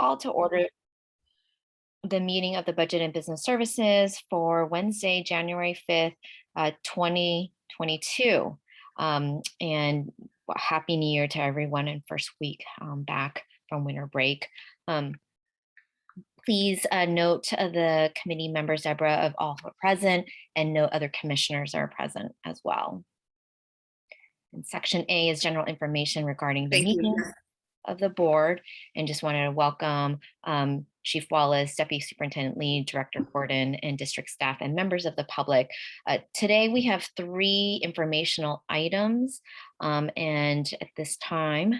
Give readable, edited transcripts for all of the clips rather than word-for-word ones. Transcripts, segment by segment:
Call to order the meeting of the Budget and Business Services for Wednesday, January 5th, 2022. And Happy New Year to everyone and first week back from winter break. Please note the committee members, Deborah, of all who are present, and no other commissioners are present as well. And section A is general information regarding the meeting of the board, and just wanted to welcome Chief Wallace, Deputy Superintendent Lee, Director Gordon, and district staff and members of the public. Today we have 3 informational items, and at this time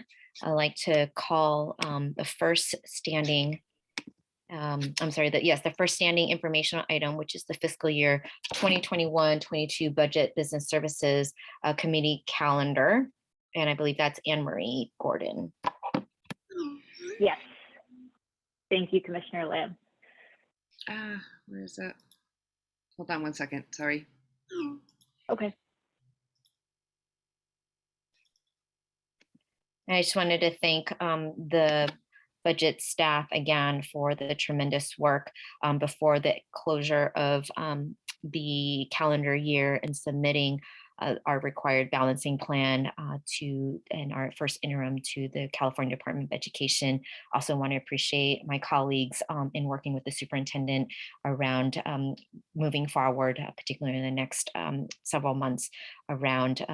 I'd like to call the first standing the first standing informational item, which is the fiscal year 2021-22 Budget Business Services Committee calendar. And I believe that's Anne Marie Gordon. Yes. Thank you, Commissioner Lamb. Where is that? Hold on one second, sorry. Okay. I just wanted to thank the budget staff again for the tremendous work before the closure of the calendar year and submitting our required balancing plan and our first interim to the California Department of Education. Also want to appreciate my colleagues in working with the superintendent around moving forward, particularly in the next several months around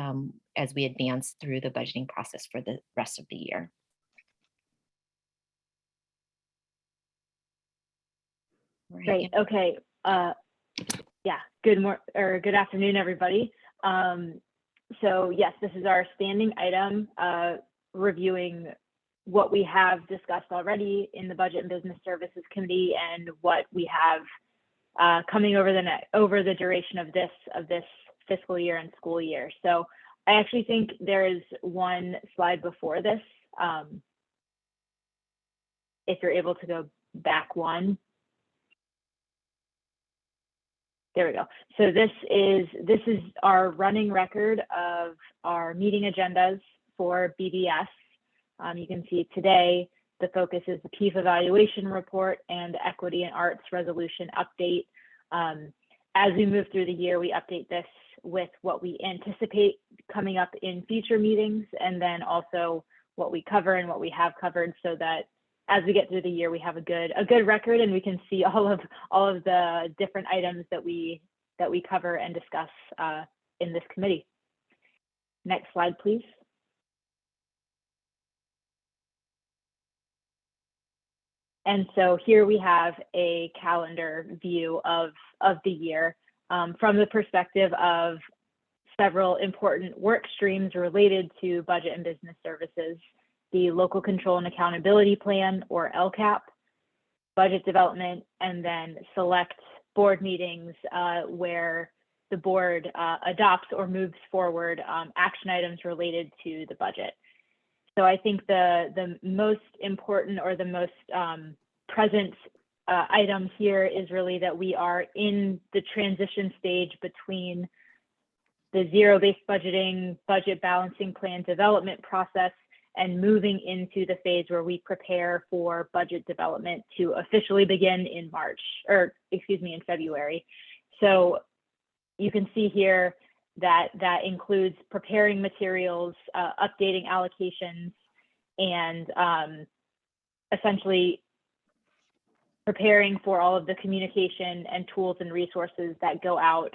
as we advance through the budgeting process for the rest of the year. Great. Okay. Yeah. Good afternoon, everybody. So yes, this is our standing item, reviewing what we have discussed already in the Budget and Business Services Committee and what we have coming over the duration of this fiscal year and school year. So I actually think there is one slide before this. If you're able to go back one. There we go. So this is our running record of our meeting agendas for BBS. You can see today the focus is the PIEF evaluation report and the equity and arts resolution update. As we move through the year, we update this with what we anticipate coming up in future meetings, and then also what we cover and what we have covered, so that as we get through the year, we have a good record, and we can see all of the different items that we cover and discuss in this committee. Next slide, please. And so here we have a calendar view of the year from the perspective of several important work streams related to budget and business services. The Local Control and Accountability Plan, or LCAP, budget development, and then select board meetings where the board adopts or moves forward action items related to the budget. So I think the most important or the most present item here is really that we are in the transition stage between the zero-based budgeting, budget balancing plan development process, and moving into the phase where we prepare for budget development to officially begin in in February. So you can see here that includes preparing materials, updating allocations, and essentially preparing for all of the communication and tools and resources that go out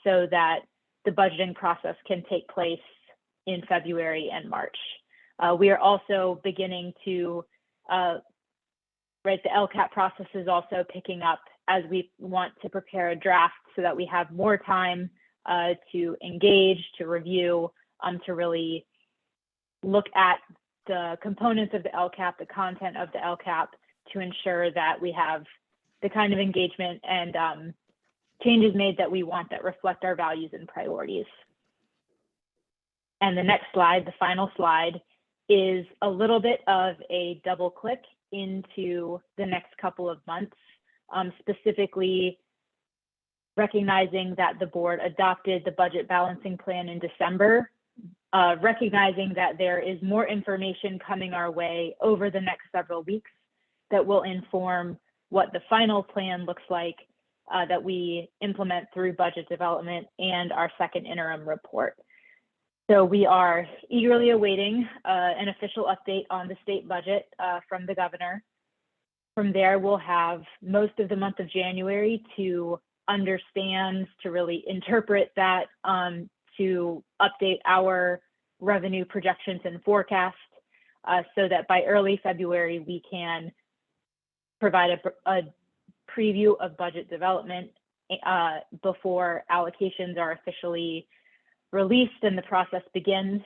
so that the budgeting process can take place in February and March. We are also beginning to, the LCAP process is also picking up as we want to prepare a draft so that we have more time to engage, to review, to really look at the components of the LCAP, the content of the LCAP, to ensure that we have the kind of engagement and changes made that we want that reflect our values and priorities. And the next slide, the final slide, is a little bit of a double click into the next couple of months, specifically recognizing that the board adopted the budget balancing plan in December, recognizing that there is more information coming our way over the next several weeks. that will inform what the final plan looks like that we implement through budget development and our second interim report. So we are eagerly awaiting an official update on the state budget from the governor. From there, we'll have most of the month of January to understand, to really interpret that, to update our revenue projections and forecasts, so that by early February, we can provide a preview of budget development before allocations are officially released and the process begins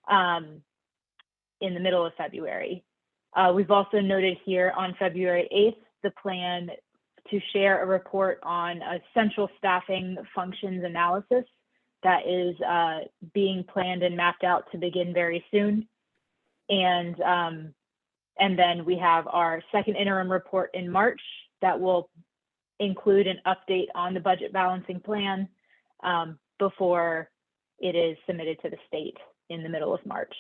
in the middle of February. We've also noted here on February 8th, the plan to share a report on a central staffing functions analysis that is being planned and mapped out to begin very soon. And then we have our second interim report in March that will include an update on the budget balancing plan before it is submitted to the state in the middle of March.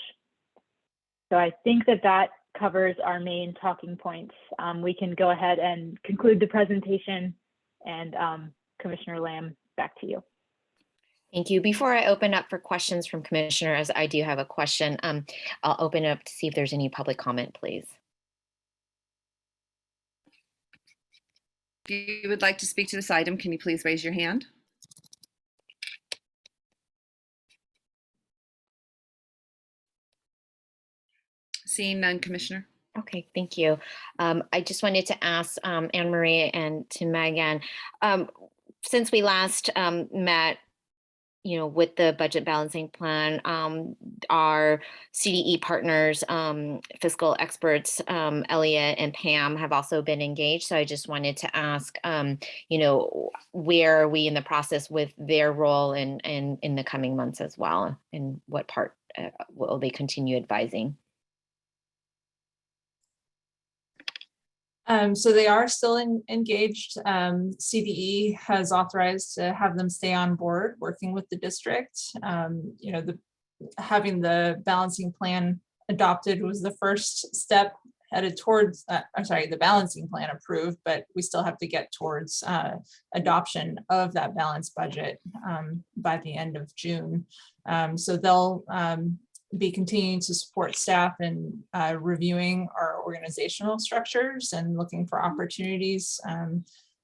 So I think that that covers our main talking points. We can go ahead and conclude the presentation, and Commissioner Lamb, back to you. Thank you. Before I open up for questions from commissioners, I do have a question. I'll open up to see if there's any public comment, please. If you would like to speak to this item, can you please raise your hand? Seeing none, Commissioner. Okay, thank you. I just wanted to ask Anne Marie and to Megan, since we last met, with the budget balancing plan, our CDE partners, Fiscal Experts, Elliot and Pam have also been engaged. So I just wanted to ask, where are we in the process with their role in the coming months as well? And what part will they continue advising? So they are still engaged. CDE has authorized to have them stay on board working with the district. Having the balancing plan adopted was the first step headed towards, the balancing plan approved, but we still have to get towards adoption of that balanced budget by the end of June. So they'll be continuing to support staff in reviewing our organizational structures and looking for opportunities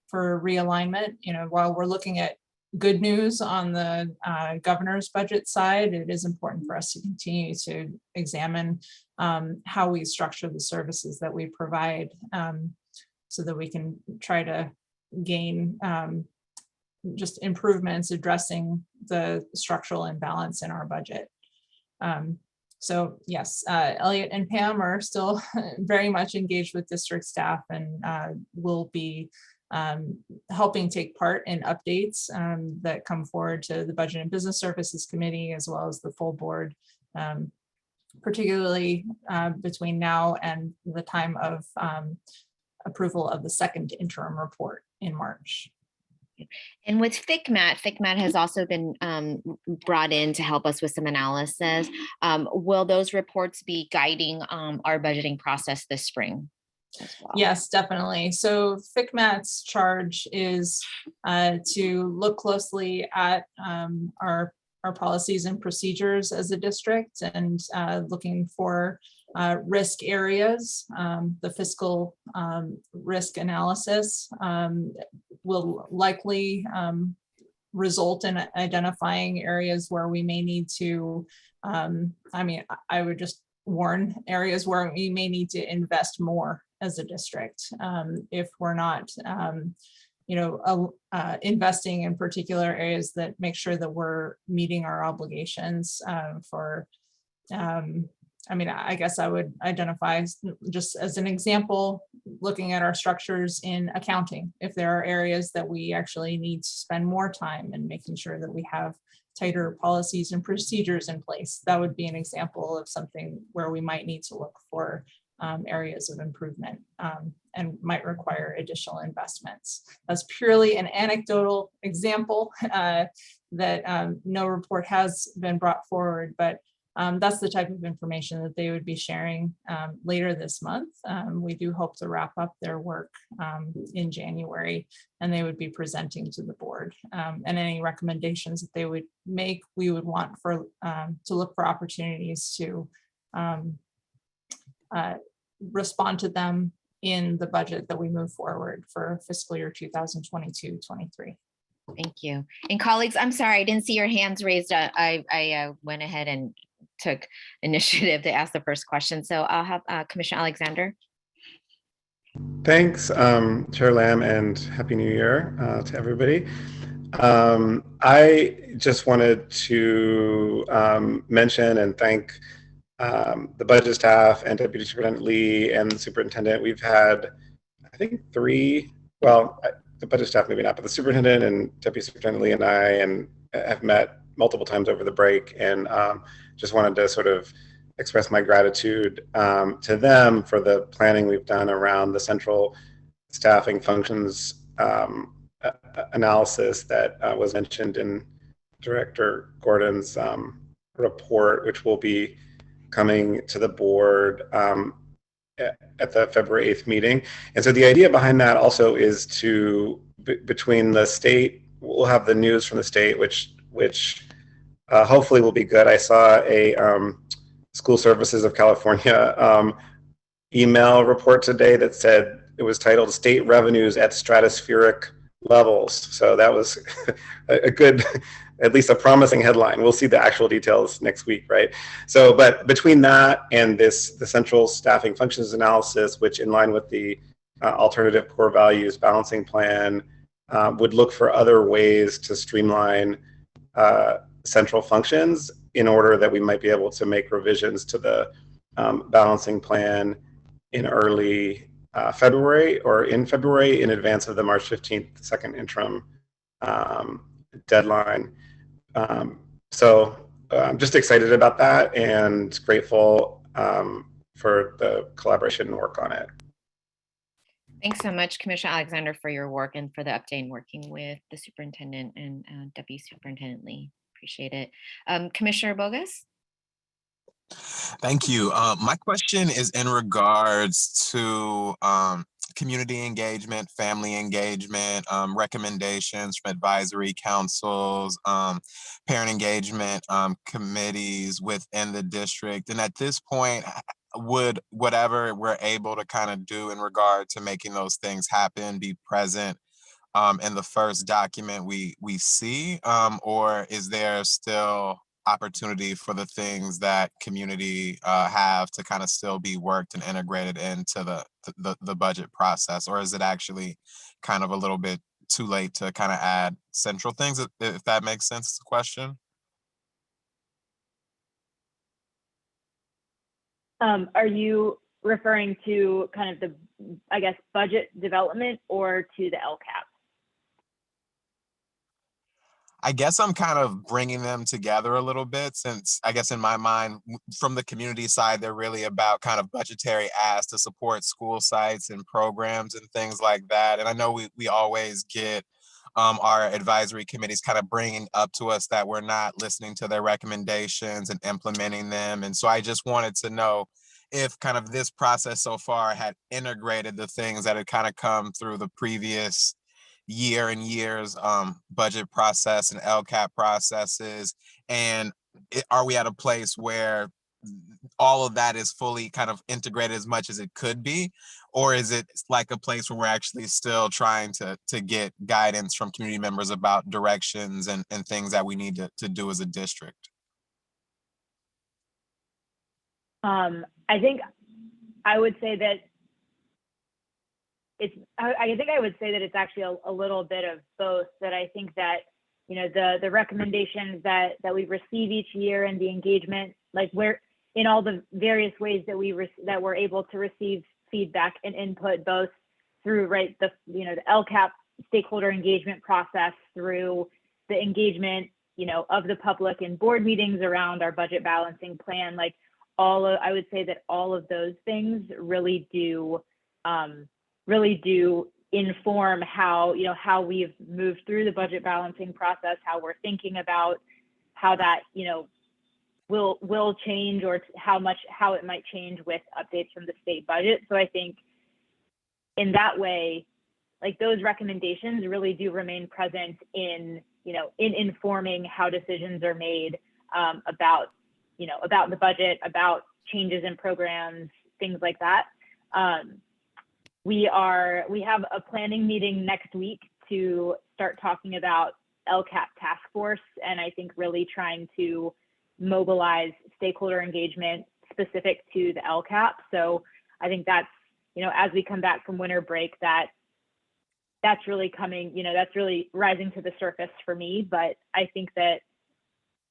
for realignment. While we're looking at good news on the governor's budget side, it is important for us to continue to examine how we structure the services that we provide, so that we can try to gain just improvements addressing the structural imbalance in our budget. So yes, Elliot and Pam are still very much engaged with district staff and will be helping take part in updates that come forward to the Budget and Business Services Committee, as well as the full board, particularly between now and the time of approval of the second interim report in March. And with FCMAT has also been brought in to help us with some analysis. Will those reports be guiding our budgeting process this spring as well? Yes, definitely. So FCMAT's charge is to look closely at our policies and procedures as a district, and looking for risk areas. The fiscal risk analysis will likely result in identifying areas where we may need to, I would just warn areas where we may need to invest more as a district if we're not investing in particular areas that make sure that we're meeting our obligations for I guess I would identify, just as an example, looking at our structures in accounting. If there are areas that we actually need to spend more time and making sure that we have tighter policies and procedures in place, that would be an example of something where we might need to look for areas of improvement and might require additional investments. That's purely an anecdotal example that no report has been brought forward, but That's the type of information that they would be sharing later this month. We do hope to wrap up their work in January, and they would be presenting to the board. And any recommendations that they would make, we would want for to look for opportunities to respond to them in the budget that we move forward for fiscal year 2022-23. Thank you. And colleagues, I'm sorry, I didn't see your hands raised. I went ahead and took initiative to ask the first question. So I'll have Commissioner Alexander. Thanks, Chair Lamb, and Happy New Year to everybody. I just wanted to mention and thank the budget staff and Deputy Superintendent Lee and the superintendent. We've had, I think, the budget staff maybe not, but the superintendent and Deputy Superintendent Lee and I have met multiple times over the break, and just wanted to sort of express my gratitude to them for the planning we've done around the central staffing functions analysis that was mentioned in Director Gordon's report, which will be coming to the board at the February 8th meeting. And so the idea behind that also is to, between the state, we'll have the news from the state, which hopefully will be good. I saw a School Services of California email report today that said, it was titled State Revenues at Stratospheric Levels. So that was a good, at least a promising headline. We'll see the actual details next week, right? So, but between that and the central staffing functions analysis, which in line with the alternative core values balancing plan, would look for other ways to streamline central functions in order that we might be able to make revisions to the balancing plan in early February or in February in advance of the March 15th second interim deadline. So I'm just excited about that and grateful for the collaboration and work on it. Thanks so much, Commissioner Alexander, for your work and for the update and working with the superintendent and Deputy Superintendent Lee. Appreciate it. Commissioner Bogus? Thank you. My question is in regards to community engagement, family engagement, recommendations from advisory councils, parent engagement committees within the district. And at this point, would whatever we're able to kind of do in regard to making those things happen be present in the first document we see, or is there still opportunity for the things that community have to kind of still be worked and integrated into the budget process, or is it actually kind of a little bit too late to kind of add central things, if that makes sense? It's a question. Are you referring to kind of the, I guess, budget development or to the LCAP? I guess I'm kind of bringing them together a little bit, since I guess in my mind, from the community side, they're really about kind of budgetary asks to support school sites and programs and things like that. And I know we always get our advisory committees kind of bringing up to us that we're not listening to their recommendations and implementing them. And so I just wanted to know if kind of this process so far had integrated the things that had kind of come through the previous year and years budget process and LCAP processes, and are we at a place where all of that is fully kind of integrated as much as it could be, or is it like a place where we're actually still trying to get guidance from community members about directions and things that we need to do as a district? I think I would say that it's actually a little bit of both. That I think that, you know, the recommendations that we receive each year and the engagement, like we're in all the various ways that we're able to receive feedback and input, both through the LCAP stakeholder engagement process, through the engagement, you know, of the public in board meetings around our budget balancing plan. Like I would say that all of those things really do inform how we've moved through the budget balancing process, how we're thinking about how that, you know, will change, or how it might change with updates from the state budget. So I think in that way, like, those recommendations really do remain present in, in informing how decisions are made about the budget, about changes in programs, things like that. We have a planning meeting next week to start talking about LCAP task force, and I think really trying to mobilize stakeholder engagement specific to the LCAP. So I think that's, as we come back from winter break, that's really coming, that's really rising to the surface for me. But I think that,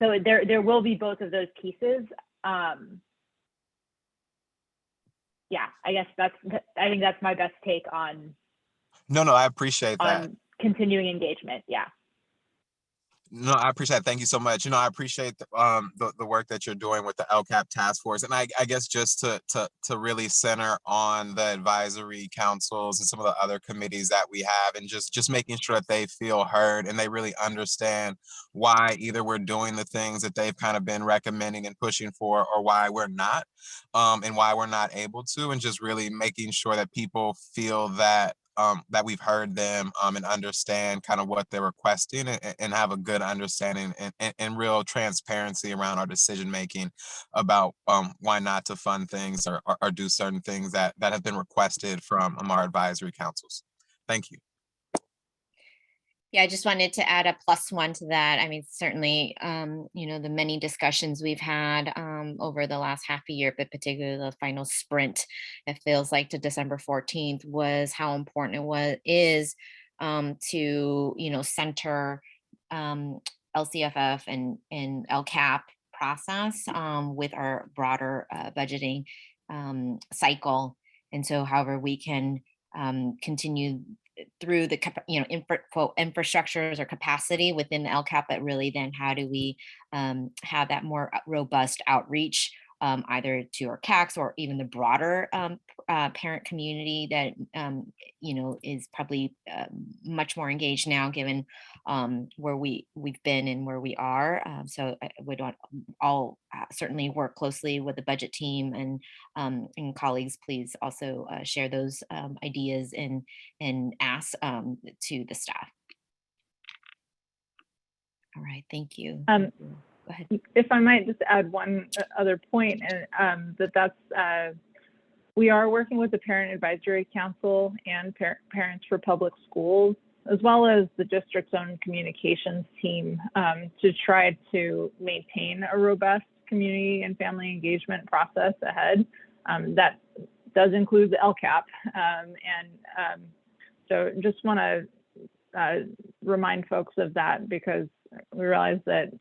so there will be both of those pieces. Yeah, I guess I think that's my best take on. No, I appreciate that. On continuing engagement. Yeah. No, I appreciate it. Thank you so much. I appreciate the work that you're doing with the LCAP task force. And I guess just to really center on the advisory councils and some of the other committees that we have, and just making sure that they feel heard and they really understand why either we're doing the things that they've kind of been recommending and pushing for, or why we're not, and why we're not able to, and just really making sure that people feel that that we've heard them and understand kind of what they're requesting, and have a good understanding and real transparency around our decision making about why not to fund things or do certain things that have been requested from our advisory councils. Thank you. Yeah, I just wanted to add a +1 to that. I mean, certainly, the many discussions we've had over the last half a year, but particularly the final sprint, it feels like, to December 14th, was how important is to, center LCFF and LCAP process with our broader budgeting cycle. And so however we can continue through the infrastructures or capacity within the LCAP, but really then how do we have that more robust outreach either to our CACs or even the broader parent community that is probably much more engaged now, given where we've been and where we are. So I would all certainly work closely with the budget team, and colleagues, please also share those ideas and ask to the staff. All right, thank you. Go ahead. If I might just add one other point, and that's we are working with the Parent Advisory Council and Parents for Public Schools, as well as the district's own communications team, to try to maintain a robust community and family engagement process ahead. That does include the LCAP, and so just want to remind folks of that, because we realize that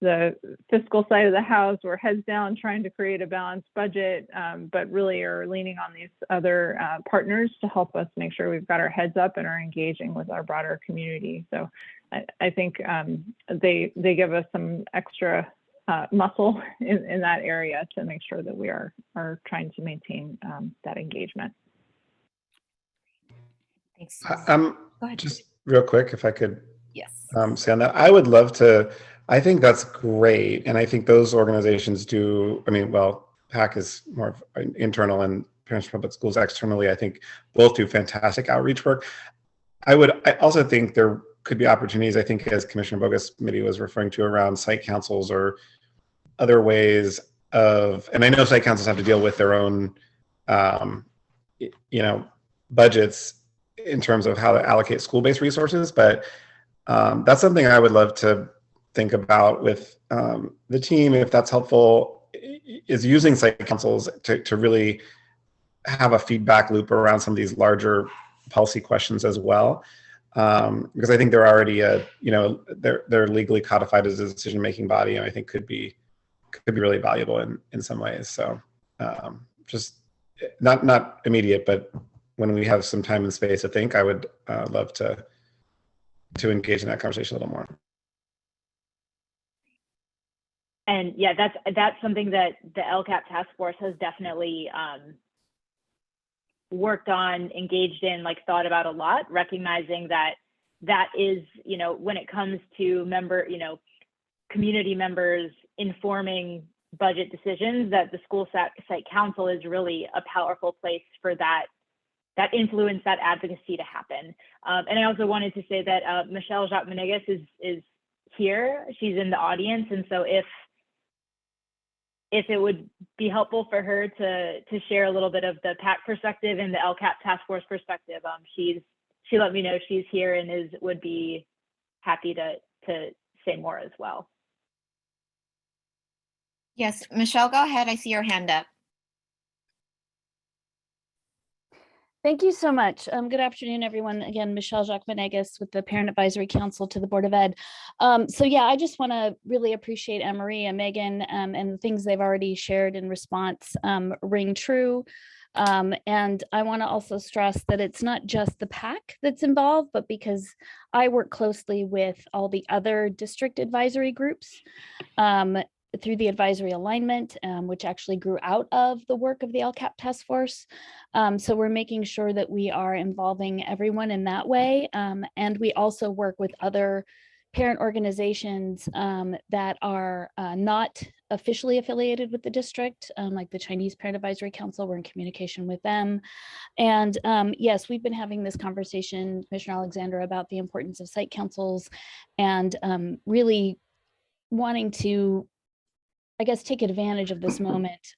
the fiscal side of the house, we're heads down trying to create a balanced budget, but really are leaning on these other partners to help us make sure we've got our heads up and are engaging with our broader community. So I think they give us some extra muscle in that area to make sure that we are trying to maintain that engagement. Thanks. Go ahead. Just real quick, if I could Yes. say on that, I would love to. I think that's great, and I think those organizations do. I mean, well, PAC is more of internal, and Parents for Public Schools externally, I think both do fantastic outreach work. I also think there could be opportunities, I think, as Commissioner Bogus maybe was referring to, around site councils or other ways of, and I know site councils have to deal with their own, budgets in terms of how to allocate school-based resources, but that's something I would love to think about with the team, if that's helpful, is using site councils to really have a feedback loop around some of these larger policy questions as well. Because I think they're already they're legally codified as a decision-making body, and I think could be really valuable in some ways. So just not immediate, but when we have some time and space, I think I would love to engage in that conversation a little more. And yeah, that's something that the LCAP task force has definitely worked on, engaged in, thought about a lot, recognizing that is, when it comes to community members informing budget decisions, that the school site council is really a powerful place for that influence, that advocacy to happen. And I also wanted to say that Michelle Jacques-Menegas is here. She's in the audience, and so if it would be helpful for her to share a little bit of the PAC perspective and the LCAP task force perspective, she let me know she's here and would be happy to say more as well. Yes, Michelle, go ahead. I see your hand up. Thank you so much. Good afternoon, everyone. Again, Michelle Jacques-Menegas with the Parent Advisory Council to the Board of Ed. So yeah, I just want to really appreciate Anne-Marie and Megan and the things they've already shared in response ring true. And I want to also stress that it's not just the PAC that's involved, but because I work closely with all the other district advisory groups through the advisory alignment, which actually grew out of the work of the LCAP task force. So we're making sure that we are involving everyone in that way. And we also work with other parent organizations that are not officially affiliated with the district, like the Chinese Parent Advisory Council. We're in communication with them. And yes, we've been having this conversation, Commissioner Alexander, about the importance of site councils and really wanting to, I guess, take advantage of this moment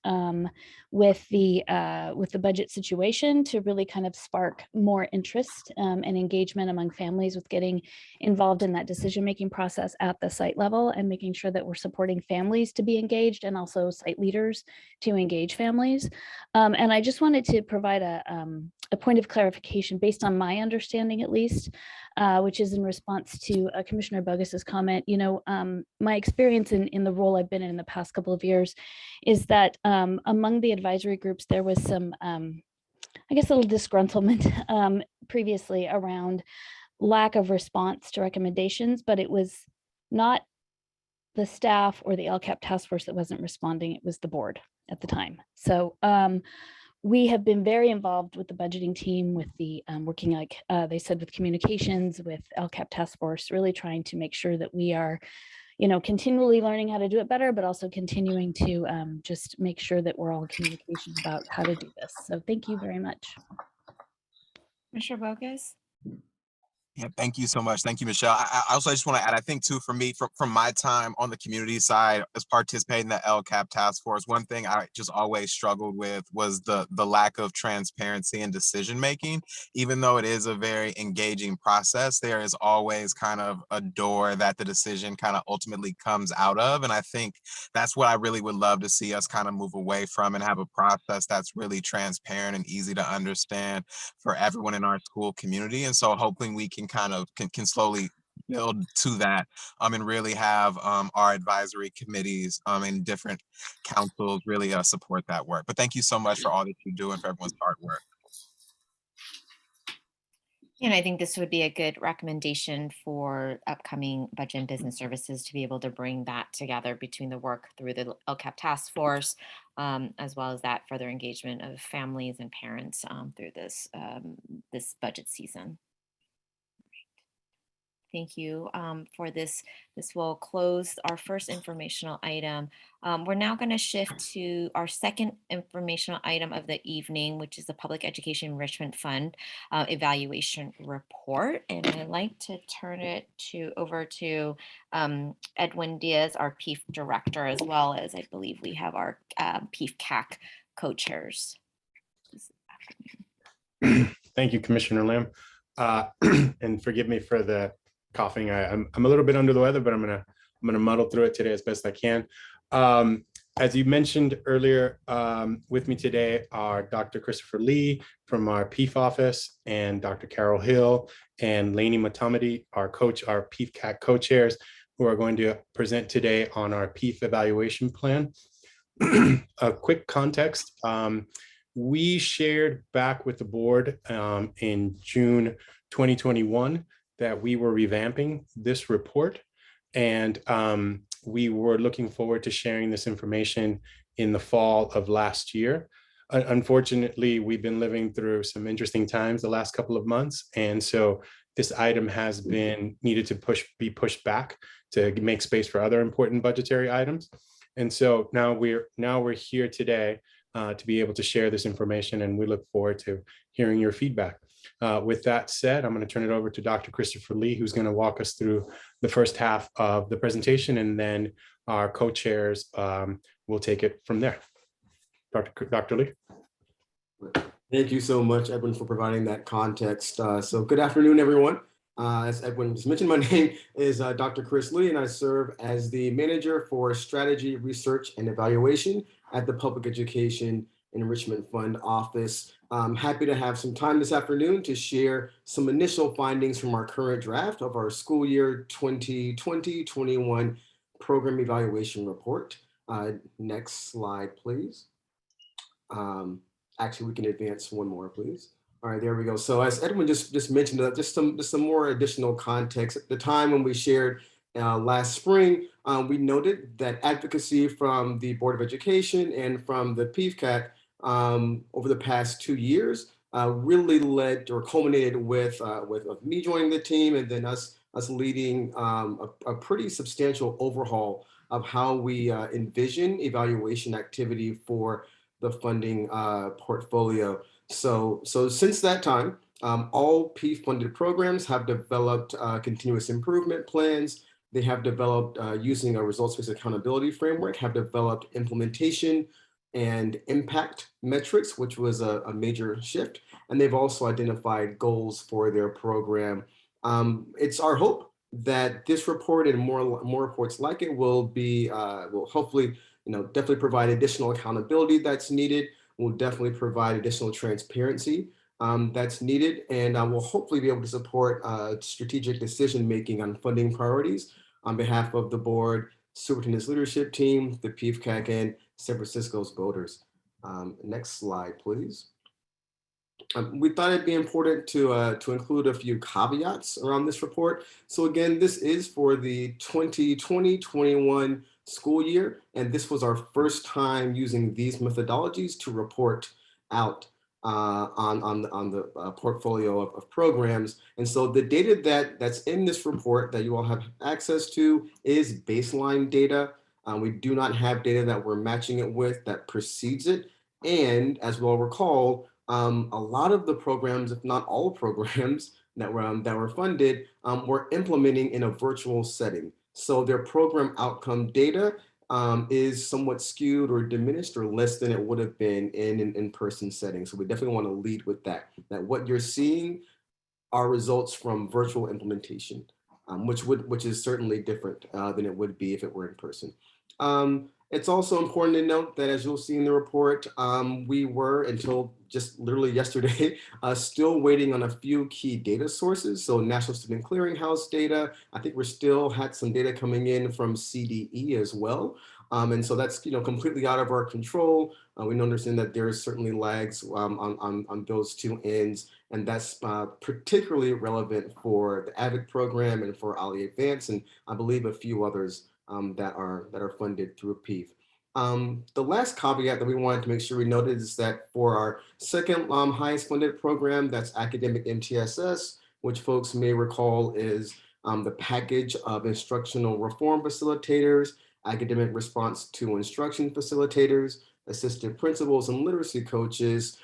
with the budget situation to really kind of spark more interest and engagement among families with getting involved in that decision-making process at the site level, and making sure that we're supporting families to be engaged and also site leaders to engage families. And I just wanted to provide a point of clarification based on my understanding, at least, which is in response to Commissioner Bogus's comment. You know, my experience in the role I've been in the past couple of years is that among the advisory groups, there was some, I guess, a little disgruntlement previously around lack of response to recommendations, but it was not the staff or the LCAP task force that wasn't responding, it was the board at the time. So we have been very involved with the budgeting team, with the working, like they said, with communications, with LCAP task force, really trying to make sure that we are, you know, continually learning how to do it better, but also continuing to just make sure that we're all in communication about how to do this. So thank you very much. Commissioner Bogus? Yeah, thank you so much. Thank you, Michelle. I also just want to add, I think too, for me, from my time on the community side, as participating in the LCAP task force, one thing I just always struggled with was the lack of transparency and decision making. Even though it is a very engaging process, there is always kind of a door that the decision kind of ultimately comes out of. And I think that's what I really would love to see us kind of move away from, and have a process that's really transparent and easy to understand for everyone in our school community. And so hoping we can slowly build to that and really have our advisory committees and different councils really support that work. But thank you so much for all that you do and for everyone's hard work. And I think this would be a good recommendation for upcoming budget and business services to be able to bring that together between the work through the LCAP task force, as well as that further engagement of families and parents through this budget season. Thank you for this. This will close our first informational item. We're now going to shift to our second informational item of the evening, which is the Public Education Enrichment Fund evaluation report. And I'd like to turn it over to Edwin Diaz, our PIEF director, as well as I believe we have our Piefcak co-chairs. Thank you, Commissioner Lim. And forgive me for the coughing. I'm a little bit under the weather, but I'm gonna muddle through it today as best I can. As you mentioned earlier, with me today are Dr. Christopher Lee from our PIEF office, and Dr. Carol Hill and Lainey Matamidi, our Piefcak co-chairs, who are going to present today on our PIEF evaluation plan. A quick context. We shared back with the board in June 2021 that we were revamping this report, and we were looking forward to sharing this information in the fall of last year. Unfortunately, we've been living through some interesting times the last couple of months, and so this item has been needed to be pushed back to make space for other important budgetary items. And so now we're here today to be able to share this information, and we look forward to hearing your feedback. With that said, I'm going to turn it over to Dr. Christopher Lee, who's going to walk us through the first half of the presentation, and then our co-chairs will take it from there. Dr. Lee. Thank you so much, Edwin, for providing that context. So good afternoon, everyone. As Edwin just mentioned, my name is Dr. Chris Lee, and I serve as the Manager for Strategy, Research, and Evaluation at the Public Education Enrichment Fund Office. I'm happy to have some time this afternoon to share some initial findings from our current draft of our school year 2020-21 program evaluation report. Next slide, please. Actually, we can advance one more, please. All right, there we go. So as Edwin just mentioned, just some more additional context. At the time when we shared last spring, we noted that advocacy from the Board of Education and from the Piefcak over the past 2 years really led or culminated with me joining the team, and then us leading a pretty substantial overhaul of how we envision evaluation activity for the funding portfolio. So since that time, all PIEF funded programs have developed continuous improvement plans. They have developed, using a results-based accountability framework, have developed implementation and impact metrics, which was a major shift. And they've also identified goals for their program. It's our hope that this report and more reports like it will hopefully, definitely provide additional accountability that's needed. Will definitely provide additional transparency that's needed, and will hopefully be able to support strategic decision-making on funding priorities on behalf of the board, superintendent's leadership team, the Piefcak, and San Francisco's voters. Next slide, please. We thought it'd be important to include a few caveats around this report. So again, this is for the 2020-21 school year, and this was our first time using these methodologies to report out on the portfolio of programs. And so the data that's in this report that you all have access to is baseline data. We do not have data that we're matching it with that precedes it. And as we'll recall, a lot of the programs, if not all programs that were funded, were implementing in a virtual setting. So their program outcome data is somewhat skewed or diminished or less than it would have been in an in-person setting. So we definitely want to lead with that what you're seeing are results from virtual implementation, which is certainly different than it would be if it were in person. It's also important to note that, as you'll see in the report, we were, until just literally yesterday, still waiting on a few key data sources. So National Student Clearinghouse data, I think we're still had some data coming in from CDE as well. And so that's completely out of our control. We understand that there is certainly lags on those two ends, and that's particularly relevant for the AVIC program and for Ali Advance, and I believe a few others that are funded through PIEF. The last caveat that we wanted to make sure we noted is that for our second highest funded program, that's Academic MTSS, which folks may recall is the package of instructional reform facilitators, academic response to instruction facilitators, assistant principals, and literacy coaches.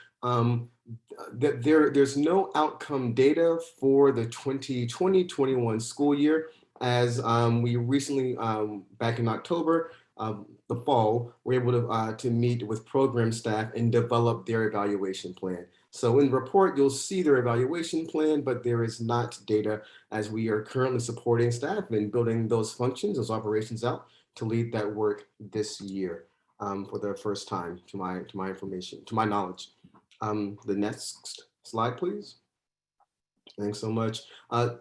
There's no outcome data for the 2020-21 school year, as we recently, back in October, the fall, were able to meet with program staff and develop their evaluation plan. So in the report, you'll see their evaluation plan, but there is not data, as we are currently supporting staff and building those functions, those operations out to lead that work this year for the first time, to my information, to my knowledge. The next slide, please. Thanks so much.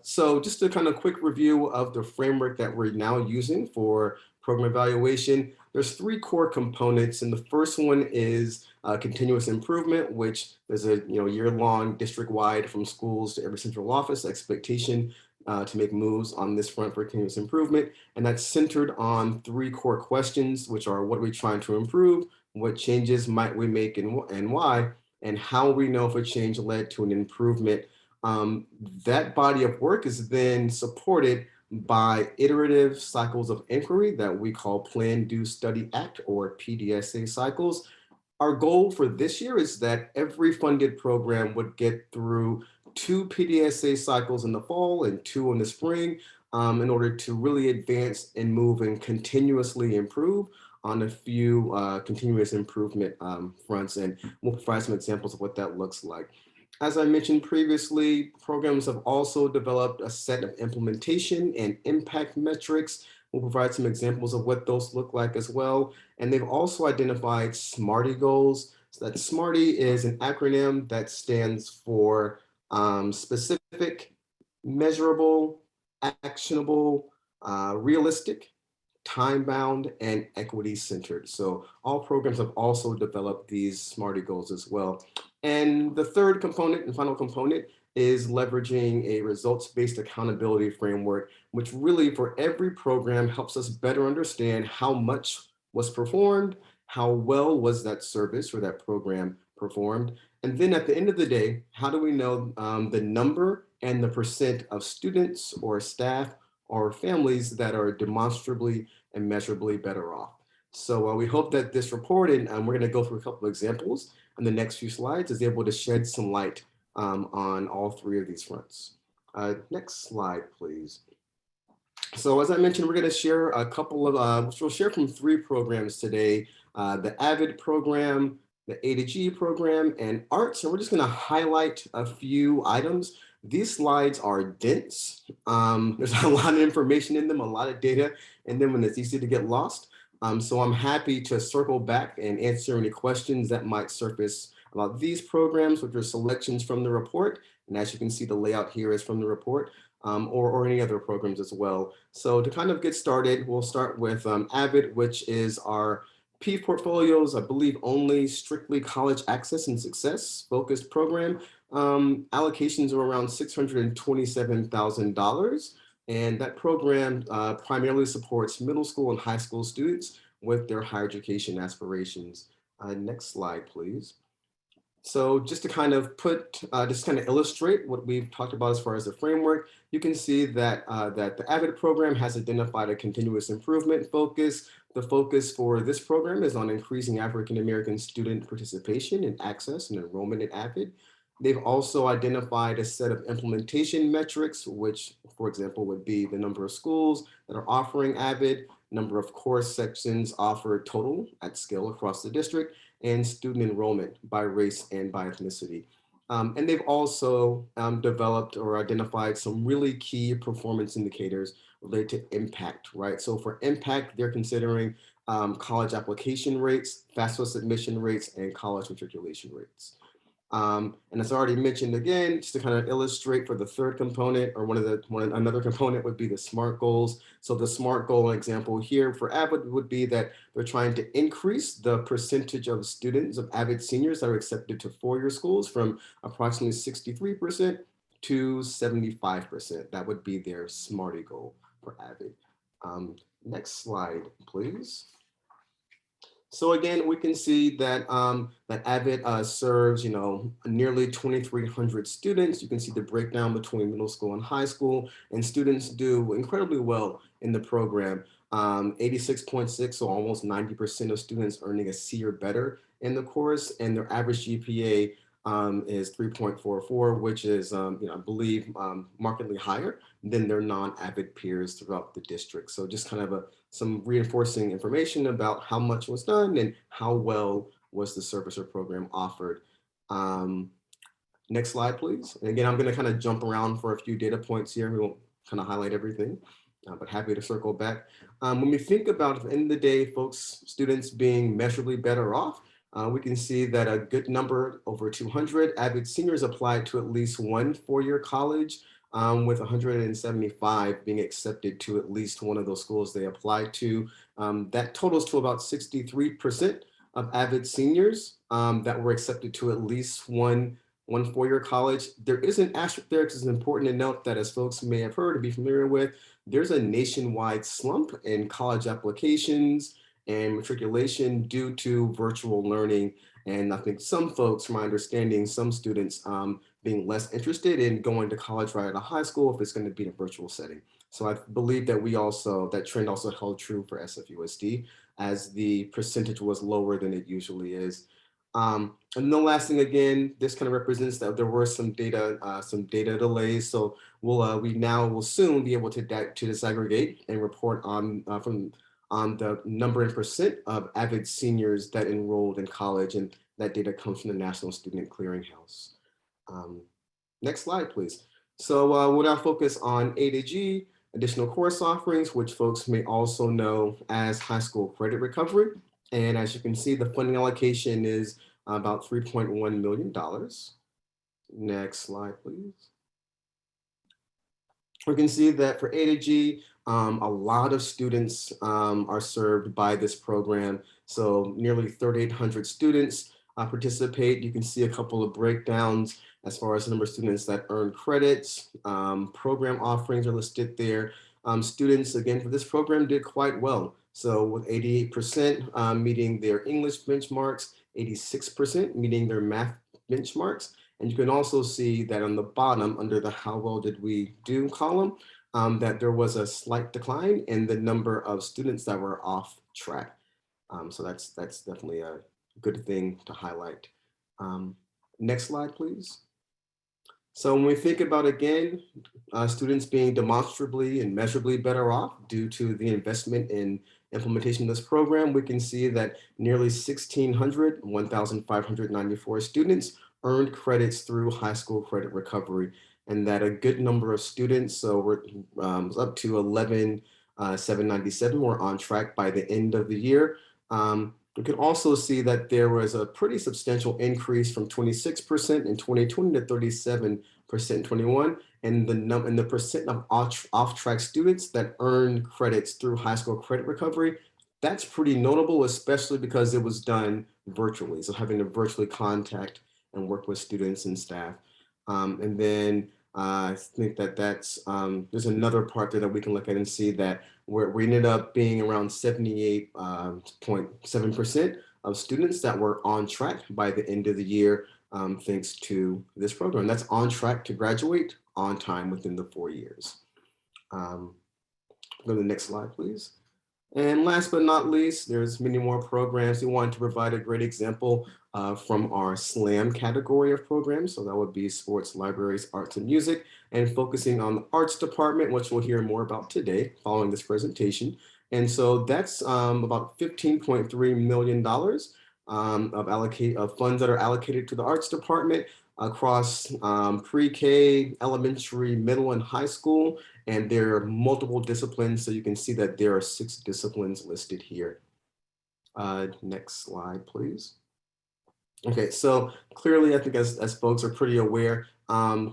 So just a kind of quick review of the framework that we're now using for program evaluation. There's three core components, and the first one is continuous improvement, which is a year-long district-wide from schools to every central office expectation to make moves on this front for continuous improvement. And that's centered on three core questions, which are: what are we trying to improve? What changes might we make and why? And how we know if a change led to an improvement. That body of work is then supported by iterative cycles of inquiry that we call Plan, Do, Study, Act, or PDSA cycles. Our goal for this year is that every funded program would get through 2 PDSA cycles in the fall and 2 in the spring, in order to really advance and move and continuously improve on a few continuous improvement fronts. And we'll provide some examples of what that looks like. As I mentioned previously, programs have also developed a set of implementation and impact metrics. We'll provide some examples of what those look like as well. And they've also identified SMARTY goals. So that SMARTY is an acronym that stands for specific, measurable, actionable, realistic, time-bound, and equity-centered. So all programs have also developed these SMARTY goals as well. And the third component and final component is leveraging a results-based accountability framework, which really for every program helps us better understand how much was performed, how well was that service or that program performed, and then at the end of the day, how do we know the number and the percent of students or staff or families that are demonstrably and measurably better off? So we hope that this report, and we're going to go through a couple of examples in the next few slides, is able to shed some light on all 3 of these fronts. Next slide, please. So as I mentioned, we're going to share a couple of, we'll share from 3 programs today, the AVID program, the A to G program, and ARTS. And we're just going to highlight a few items. These slides are dense. There's a lot of information in them, a lot of data in them, and it's easy to get lost. So I'm happy to circle back and answer any questions that might surface about these programs, which are selections from the report. And as you can see, the layout here is from the report, or any other programs as well. So to kind of get started, we'll start with AVID, which is our PIEF portfolios, I believe only strictly college access and success focused program. Allocations are around $627,000. And that program primarily supports middle school and high school students with their higher education aspirations. Next slide, please. So just to kind of illustrate what we've talked about as far as the framework, you can see that, that the AVID program has identified a continuous improvement focus. The focus for this program is on increasing African-American student participation and access and enrollment in AVID. They've also identified a set of implementation metrics, which, for example, would be the number of schools that are offering AVID, number of course sections offered total at scale across the district, and student enrollment by race and by ethnicity. And they've also developed or identified some really key performance indicators related to impact, right? So for impact, they're considering college application rates, FAFSA submission rates, and college matriculation rates. And as I already mentioned again, just to kind of illustrate for the third component, or another component would be the SMART goals. So the SMART goal example here for AVID would be that they're trying to increase the percentage of students of AVID seniors that are accepted to 4-year schools from approximately 63% to 75%. That would be their SMARTY goal for AVID. Next slide, please. So again, we can see that that AVID serves, nearly 2,300 students. You can see the breakdown between middle school and high school, and students do incredibly well in the program. 86.6, so almost 90% of students earning a C or better in the course, and their average GPA is 3.44, which is, I believe, markedly higher than their non-AVID peers throughout the district. So just kind of some reinforcing information about how much was done and how well was the service or program offered. Next slide, please. And again, I'm going to kind of jump around for a few data points here. We won't kind of highlight everything, but happy to circle back. When we think about, at the end of the day, folks, students being measurably better off, we can see that a good number, over 200 AVID seniors applied to at least one 4-year college, with 175 being accepted to at least one of those schools they applied to. That totals to about 63% of AVID seniors that were accepted to at least one 4-year college. There is an asterisk there, because it's important to note that, as folks may have heard or be familiar with, there's a nationwide slump in college applications and matriculation due to virtual learning. And I think some folks, from my understanding, some students being less interested in going to college right out of high school if it's going to be in a virtual setting. So I believe that that trend also held true for SFUSD, as the percentage was lower than it usually is. And the last thing, again, this kind of represents that there were some data delays. So we now will soon be able to disaggregate and report on the number and percent of avid seniors that enrolled in college, and that data comes from the National Student Clearinghouse. Next slide, please. So we'll now focus on A to G, additional course offerings, which folks may also know as high school credit recovery. And as you can see, the funding allocation is about $3.1 million. Next slide, please. We can see that for A to G, a lot of students are served by this program. So nearly 3,800 students participate. You can see a couple of breakdowns as far as the number of students that earn credits. Program offerings are listed there. Students, again, for this program did quite well. So with 88% meeting their English benchmarks, 86% meeting their math benchmarks. And you can also see that on the bottom, under the how well did we do column, that there was a slight decline in the number of students that were off track. So that's definitely a good thing to highlight. Next slide, please. So when we think about, again, students being demonstrably and measurably better off due to the investment in implementation of this program, we can see that nearly 1,594 students earned credits through high school credit recovery, and that a good number of students, so we're up to 11,797, were on track by the end of the year. We can also see that there was a pretty substantial increase from 26% in 2020 to 37% in 21, and the percent of off-track students that earned credits through high school credit recovery. That's pretty notable, especially because it was done virtually. So having to virtually contact and work with students and staff. And then I think that's, there's another part there that we can look at and see that we ended up being around 78.7% of students that were on track by the end of the year, thanks to this program. That's on track to graduate on time within the 4 years. Go to the next slide, please. And last but not least, there's many more programs. We wanted to provide a great example from our SLAM category of programs. So that would be sports, libraries, arts, and music, and focusing on the arts department, which we'll hear more about today following this presentation. And so that's about $15.3 million of funds that are allocated to the arts department across pre-K, elementary, middle, and high school. And there are multiple disciplines. So you can see that there are 6 disciplines listed here. Next slide, please. Okay, so clearly, I think as folks are pretty aware,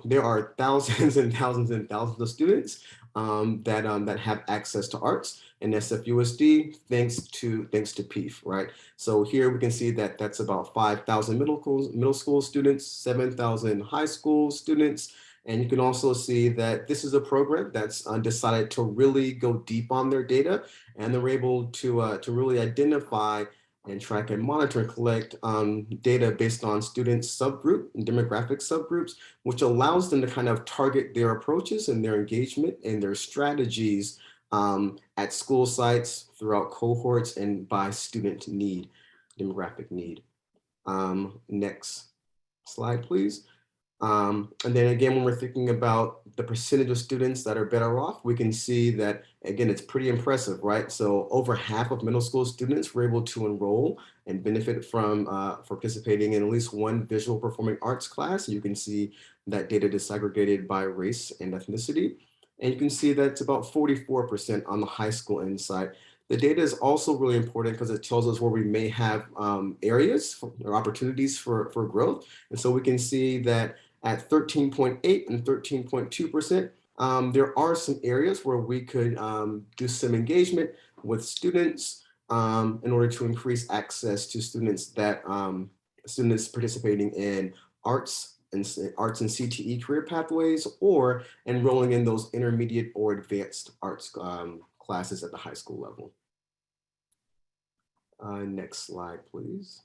there are thousands and thousands and thousands of students that have access to arts in SFUSD thanks to PIEF, right? So here we can see that that's about 5,000 middle school students, 7,000 high school students. And you can also see that this is a program that's decided to really go deep on their data, and they're able to really identify and track and monitor and collect data based on student subgroup and demographic subgroups, which allows them to kind of target their approaches and their engagement and their strategies at school sites, throughout cohorts, and by student need, demographic need. Next slide, please. And then again, when we're thinking about the percentage of students that are better off, we can see that, again, it's pretty impressive, right? So over half of middle school students were able to enroll and benefit from participating in at least one visual performing arts class. You can see that data disaggregated by race and ethnicity. And you can see that it's about 44% on the high school end side. The data is also really important because it tells us where we may have areas or opportunities for growth. And so we can see that at 13.8 and 13.2%, there are some areas where we could do some engagement with students in order to increase access to students participating in arts and CTE career pathways, or enrolling in those intermediate or advanced arts classes at the high school level. Next slide, please.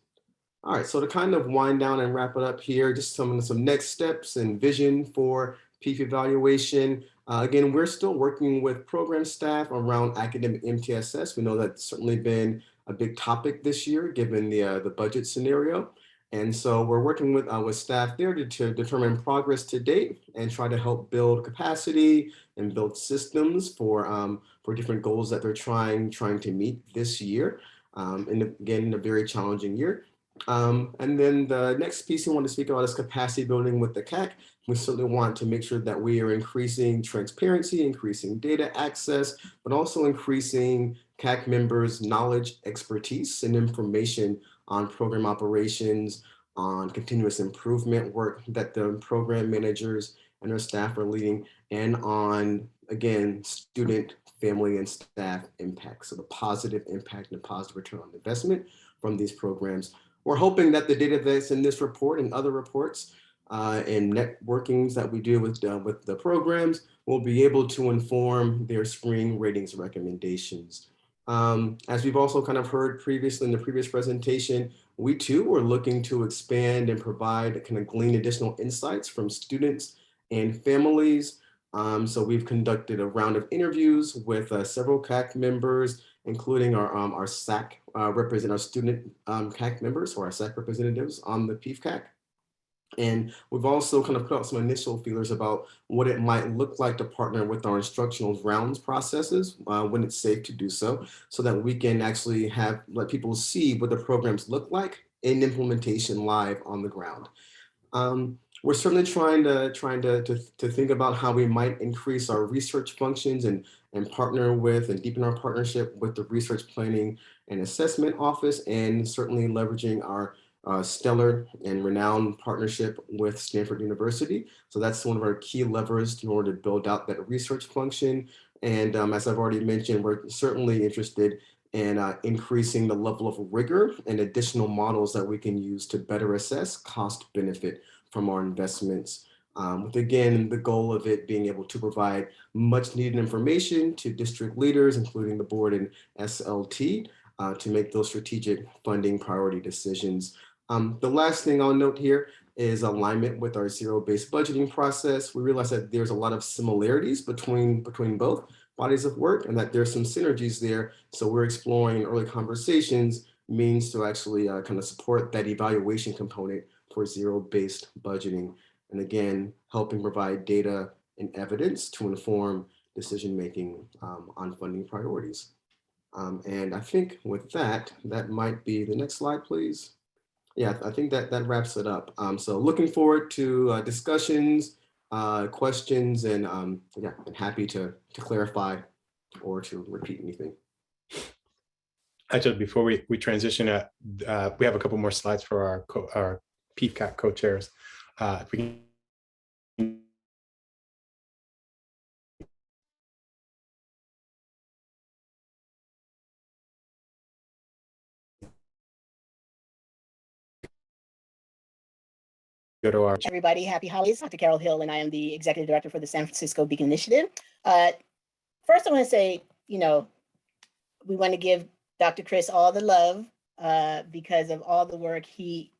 All right, so to kind of wind down and wrap it up here, just some next steps and vision for PIEF evaluation. Again, we're still working with program staff around academic MTSS. We know that's certainly been a big topic this year, given the budget scenario. And so we're working with staff there to determine progress to date and try to help build capacity and build systems for different goals that they're trying to meet this year. And again, in a very challenging year. And then the next piece we want to speak about is capacity building with the CAC. We certainly want to make sure that we are increasing transparency, increasing data access, but also increasing CAC members' knowledge, expertise, and information on program operations, on continuous improvement work that the program managers and their staff are leading, and on, again, student, family, and staff impact. So the positive impact and the positive return on investment from these programs. We're hoping that the data that's in this report and other reports and networkings that we do with the programs will be able to inform their spring ratings recommendations. As we've also kind of heard previously in the previous presentation, we too are looking to expand and provide, kind of glean additional insights from students and families. So we've conducted a round of interviews with several CAC members, including our SAC our student CAC members, or our SAC representatives on the Piefcak. And we've also kind of put out some initial feelers about what it might look like to partner with our instructional rounds processes when it's safe to do so that we can actually let people see what the programs look like in implementation live on the ground. We're certainly trying to think about how we might increase our research functions and partner with and deepen our partnership with the Research Planning and Assessment Office, and certainly leveraging our stellar and renowned partnership with Stanford University. So that's one of our key levers in order to build out that research function. And as I've already mentioned, we're certainly interested in increasing the level of rigor and additional models that we can use to better assess cost benefit from our investments. With, again, the goal of it being able to provide much needed information to district leaders, including the board and SLT, to make those strategic funding priority decisions. The last thing I'll note here is alignment with our zero-based budgeting process. We realize that there's a lot of similarities between both bodies of work and that there's some synergies there. So we're exploring in early conversations means to actually kind of support that evaluation component for zero-based budgeting. And again, helping provide data and evidence to inform decision-making on funding priorities. And I think with that might be the next slide, please. Yeah, I think that wraps it up. So looking forward to discussions, questions, and yeah, I'm happy to clarify or to repeat anything. Actually, before we transition, we have a couple more slides for our Piefcak co-chairs. If we can go to our everybody, happy holidays. Dr. Carol Hill, and I am the executive director for the San Francisco Beacon Initiative. First, I want to say, we want to give Dr. Chris all the love because of all the work he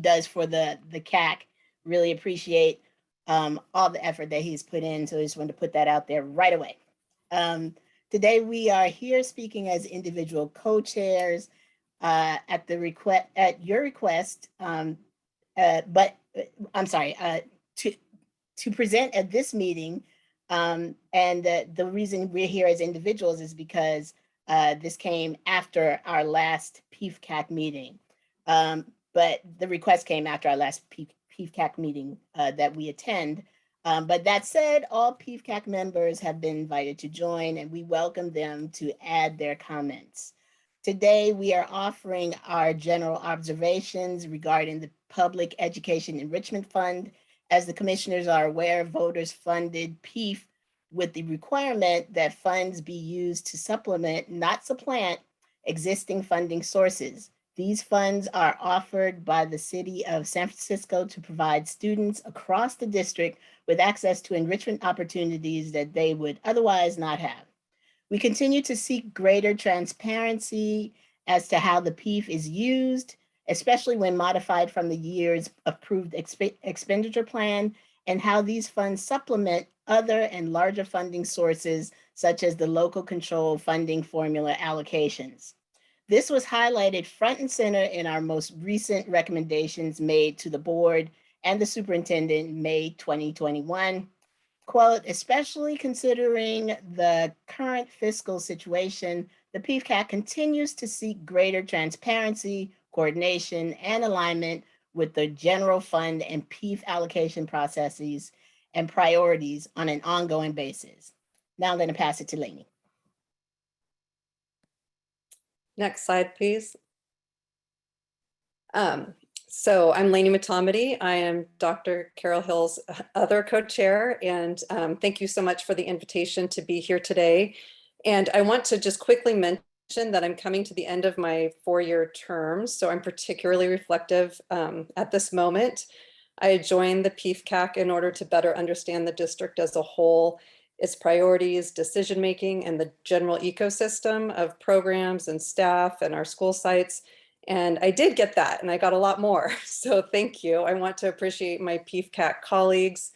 does for the CAC. Really appreciate all the effort that he's put in. So I just wanted to put that out there right away. Today we are here speaking as individual co-chairs at your request. But I'm sorry, to present at this meeting. And the reason we're here as individuals is because this came after our last Piefcak meeting. But the request came after our last Piefcak meeting that we attend. But that said, all Piefcak members have been invited to join, and we welcome them to add their comments. Today, we are offering our general observations regarding the Public Education Enrichment Fund. As the commissioners are aware, voters funded PIEF with the requirement that funds be used to supplement, not supplant, existing funding sources. These funds are offered by the city of San Francisco to provide students across the district with access to enrichment opportunities that they would otherwise not have. We continue to seek greater transparency as to how the PIEF is used, especially when modified from the year's approved expenditure plan, and how these funds supplement other and larger funding sources, such as the local control funding formula allocations. This was highlighted front and center in our most recent recommendations made to the board and the superintendent May 2021. Quote, especially considering the current fiscal situation, the Piefcak continues to seek greater transparency, coordination, and alignment with the general fund and PIEF allocation processes and priorities on an ongoing basis. Now I'm going to pass it to Lainey. Next slide, please. So I'm Lainey Matomedy. I am Dr. Carol Hill's other co-chair, and thank you so much for the invitation to be here today. And I want to just quickly mention that I'm coming to the end of my 4-year term, so I'm particularly reflective at this moment. I joined the Piefcak in order to better understand the district as a whole, its priorities, decision-making, and the general ecosystem of programs and staff and our school sites. And I did get that, and I got a lot more. So thank you. I want to appreciate my Piefcak colleagues,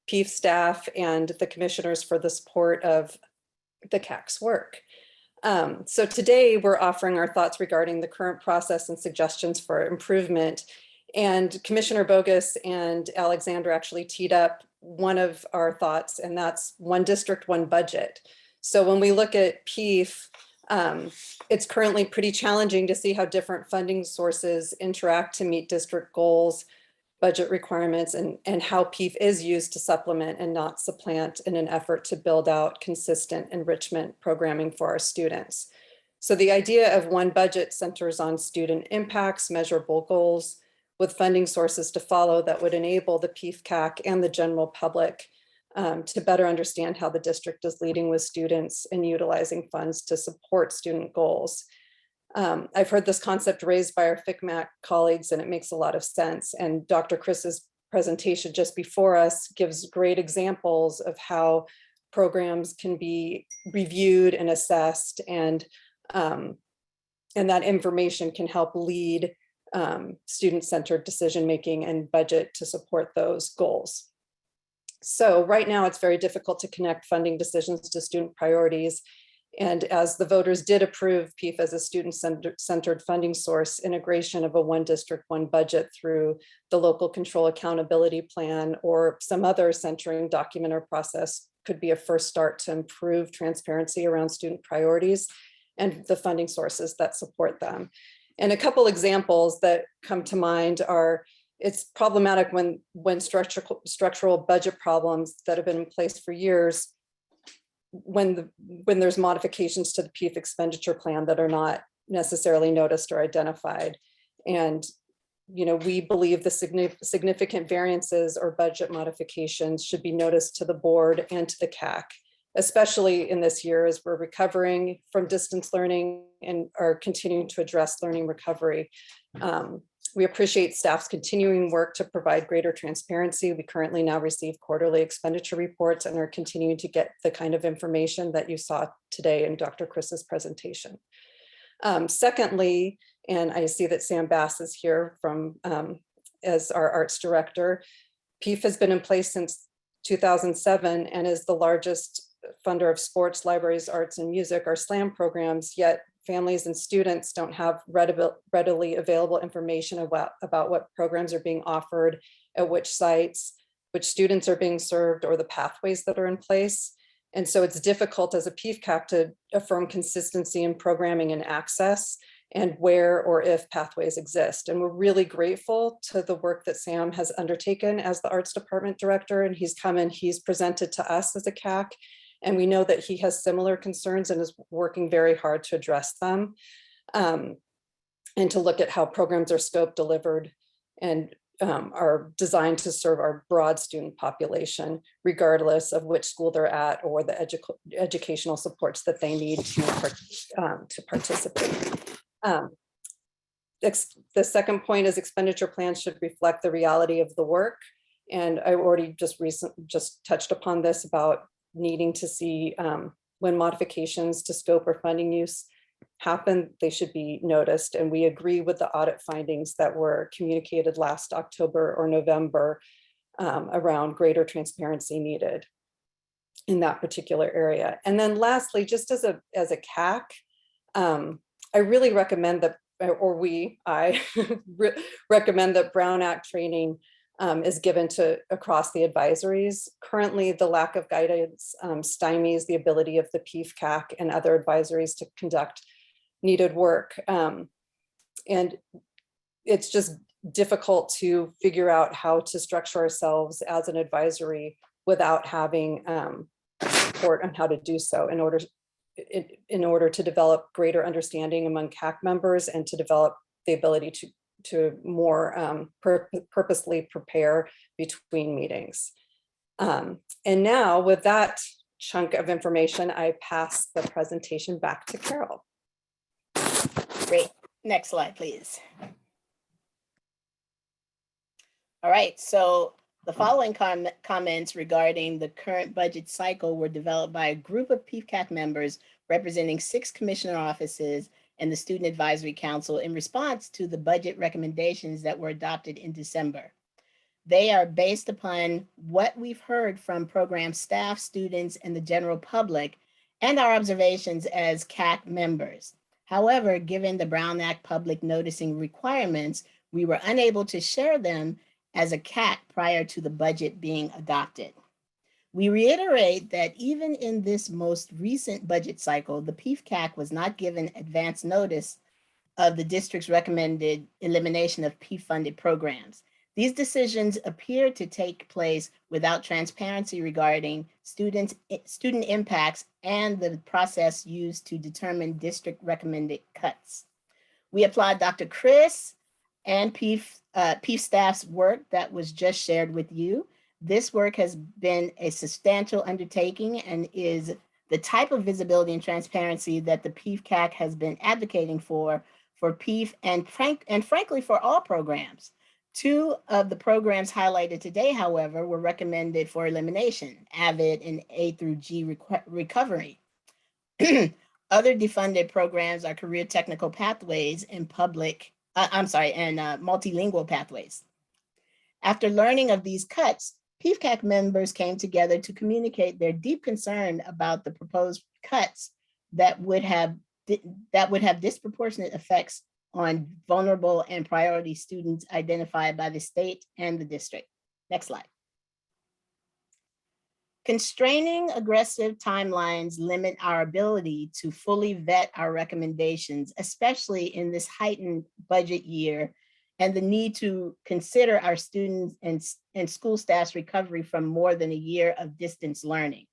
PIEF staff, and the commissioners for the support of the CAC's work. So today we're offering our thoughts regarding the current process and suggestions for improvement. And Commissioner Bogus and Alexander actually teed up one of our thoughts, and that's one district, one budget. So when we look at PIEF, it's currently pretty challenging to see how different funding sources interact to meet district goals, budget requirements, and how PIEF is used to supplement and not supplant in an effort to build out consistent enrichment programming for our students. So the idea of one budget centers on student impacts, measurable goals, with funding sources to follow that would enable the Piefcak and the general public to better understand how the district is leading with students and utilizing funds to support student goals. I've heard this concept raised by our FICMAC colleagues, and it makes a lot of sense. And Dr. Chris's presentation just before us gives great examples of how programs can be reviewed and assessed, and that information can help lead student-centered decision-making and budget to support those goals. So right now it's very difficult to connect funding decisions to student priorities. And as the voters did approve PIEF as a student-centered funding source, integration of a one district, one budget through the local control accountability plan or some other centering document or process could be a first start to improve transparency around student priorities and the funding sources that support them. And a couple examples that come to mind are, it's problematic when structural budget problems that have been in place for years, when there's modifications to the PIEF expenditure plan that are not necessarily noticed or identified. And we believe the significant variances or budget modifications should be noticed to the board and to the CAC, especially in this year as we're recovering from distance learning and are continuing to address learning recovery. We appreciate staff's continuing work to provide greater transparency. We currently now receive quarterly expenditure reports and are continuing to get the kind of information that you saw today in Dr. Chris's presentation. Secondly, and I see that Sam Bass is here from as our arts director, PIEF has been in place since 2007 and is the largest funder of sports, libraries, arts, and music, our SLAM programs, yet families and students don't have readily available information about what programs are being offered at which sites, which students are being served, or the pathways that are in place. And so it's difficult as a Piefcak to affirm consistency in programming and access and where or if pathways exist. And we're really grateful to the work that Sam has undertaken as the arts department director, and he's come and he's presented to us as a CAC. And we know that he has similar concerns and is working very hard to address them and to look at how programs are scoped, delivered, and are designed to serve our broad student population, regardless of which school they're at or the educational supports that they need to participate. The second point is expenditure plans should reflect the reality of the work. And I already just touched upon this about needing to see when modifications to scope or funding use happen, they should be noticed. And we agree with the audit findings that were communicated last October or November around greater transparency needed. in that particular area. And then lastly, just as a CAC, I really recommend that, I recommend that Brown Act training is given to across the advisories. Currently, the lack of guidance stymies the ability of the Piefcak and other advisories to conduct needed work. And it's just difficult to figure out how to structure ourselves as an advisory without having support on how to do so in order to develop greater understanding among CAC members and to develop the ability to more purposely prepare between meetings. And now with that chunk of information, I pass the presentation back to Carol. Great. Next slide, please. All right, so the following comments regarding the current budget cycle were developed by a group of Piefcak members representing 6 commissioner offices and the Student Advisory Council in response to the budget recommendations that were adopted in December. They are based upon what we've heard from program staff, students, and the general public, and our observations as CAC members. However, given the Brown Act public noticing requirements, we were unable to share them as a CAC prior to the budget being adopted. We reiterate that even in this most recent budget cycle, the Piefcak was not given advance notice of the district's recommended elimination of PIEF-funded programs. These decisions appear to take place without transparency regarding student impacts and the process used to determine district recommended cuts. We applaud Dr. Chris and PIEF staff's work that was just shared with you. This work has been a substantial undertaking and is the type of visibility and transparency that the Piefcak has been advocating for PIEF and frankly for all programs. 2 of the programs highlighted today, however, were recommended for elimination, AVID and A through G recovery. Other defunded programs are career technical pathways and multilingual pathways. After learning of these cuts, Piefcak members came together to communicate their deep concern about the proposed cuts that would have disproportionate effects on vulnerable and priority students identified by the state and the district. Next slide. Constraining aggressive timelines limit our ability to fully vet our recommendations, especially in this heightened budget year, and the need to consider our students and school staff's recovery from more than a year of distance learning.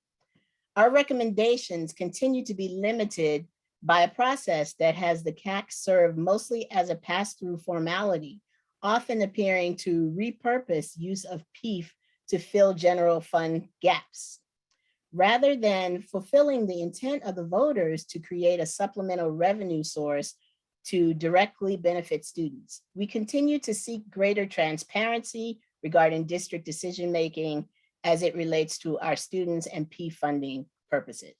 Our recommendations continue to be limited by a process that has the CAC serve mostly as a pass-through formality, often appearing to repurpose use of PIEF to fill general fund gaps. Rather than fulfilling the intent of the voters to create a supplemental revenue source to directly benefit students, we continue to seek greater transparency regarding district decision-making as it relates to our students and PIEF funding purposes.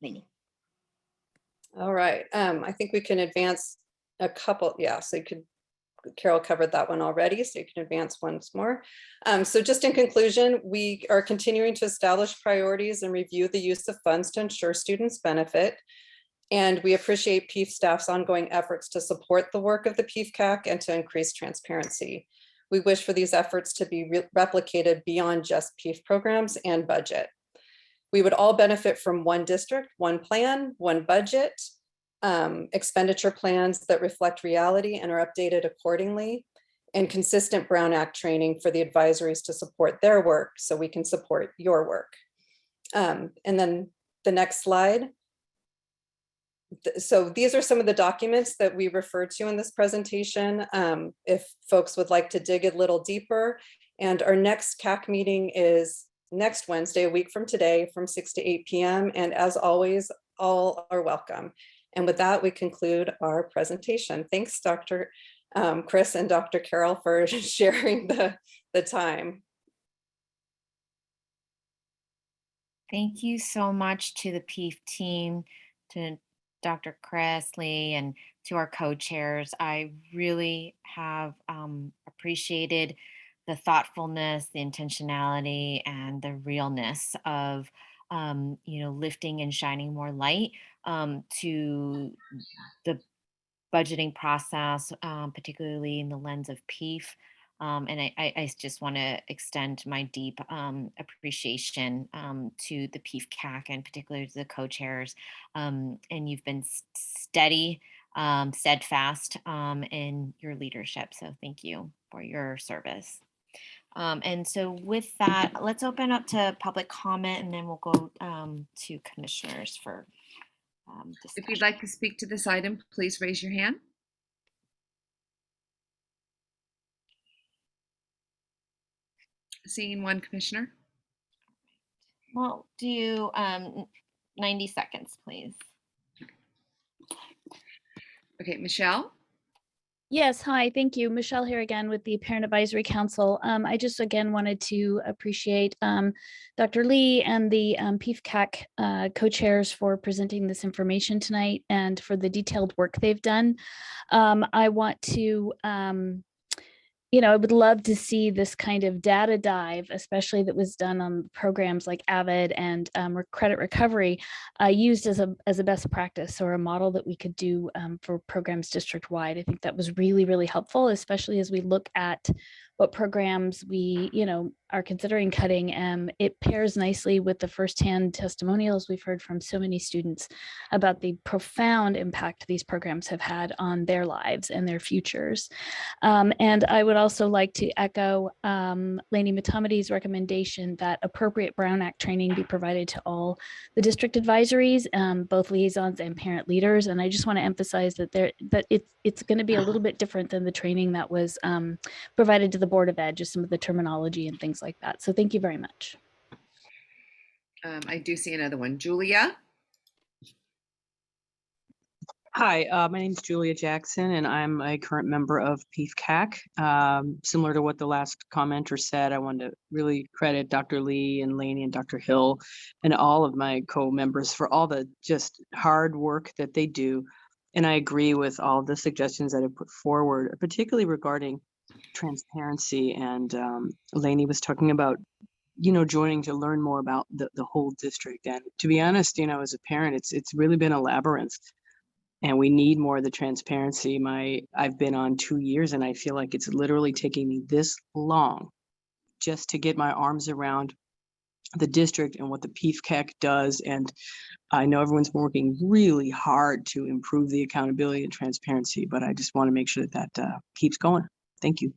Lainey. All right, I think we can advance a couple, yeah, so you could, Carol covered that one already, so you can advance once more. So just in conclusion, we are continuing to establish priorities and review the use of funds to ensure students benefit. And we appreciate PIEF staff's ongoing efforts to support the work of the Piefcak and to increase transparency. We wish for these efforts to be replicated beyond just PIEF programs and budget. We would all benefit from one district, one plan, one budget, expenditure plans that reflect reality and are updated accordingly, and consistent Brown Act training for the advisories to support their work so we can support your work. And then the next slide. So these are some of the documents that we referred to in this presentation, if folks would like to dig a little deeper. And our next CAC meeting is next Wednesday, a week from today, from 6 to 8 p.m. And as always, all are welcome. And with that, we conclude our presentation. Thanks, Dr. Chris and Dr. Carol for sharing the time. Thank you so much to the PIEF team, to Dr. Chris, Lee, and to our co-chairs. I really have appreciated the thoughtfulness, the intentionality, and the realness of lifting and shining more light to the budgeting process, particularly in the lens of PIEF. And I just want to extend my deep appreciation to the Piefcak and particularly to the co-chairs. And you've been steady, steadfast in your leadership. So thank you for your service. And so with that, let's open up to public comment, and then we'll go to commissioners for discussion. If you'd like to speak to this item, please raise your hand. Seeing one, Commissioner. Well, do 90 seconds, please. Okay, Michelle. Yes, hi, thank you. Michelle here again with the Parent Advisory Council. I just again wanted to appreciate Dr. Lee and the Piefcak co-chairs for presenting this information tonight and for the detailed work they've done. I want to I would love to see this kind of data dive, especially that was done on programs like AVID and credit recovery, used as a best practice or a model that we could do for programs district-wide. I think that was really, really helpful, especially as we look at what programs we, are considering cutting. It pairs nicely with the firsthand testimonials we've heard from so many students about the profound impact these programs have had on their lives and their futures. And I would also like to echo Lainey Matomedi's recommendation that appropriate Brown Act training be provided to all the district advisories, both liaisons and parent leaders. And I just want to emphasize that it's going to be a little bit different than the training that was provided to the Board of Ed, just some of the terminology and things like that. So thank you very much. I do see another one. Julia. Hi, my name is Julia Jackson, and I'm a current member of Piefcak. Similar to what the last commenter said, I wanted to really credit Dr. Lee and Lainey and Dr. Hill and all of my co-members for all the just hard work that they do. And I agree with all the suggestions that I put forward, particularly regarding transparency. And Lainey was talking about, joining to learn more about the whole district. And to be honest, as a parent, it's really been a labyrinth. And we need more of the transparency. I've been on 2 years, and I feel like it's literally taking me this long just to get my arms around the district and what the Piefcak does. And I know everyone's been working really hard to improve the accountability and transparency, but I just want to make sure that keeps going. Thank you.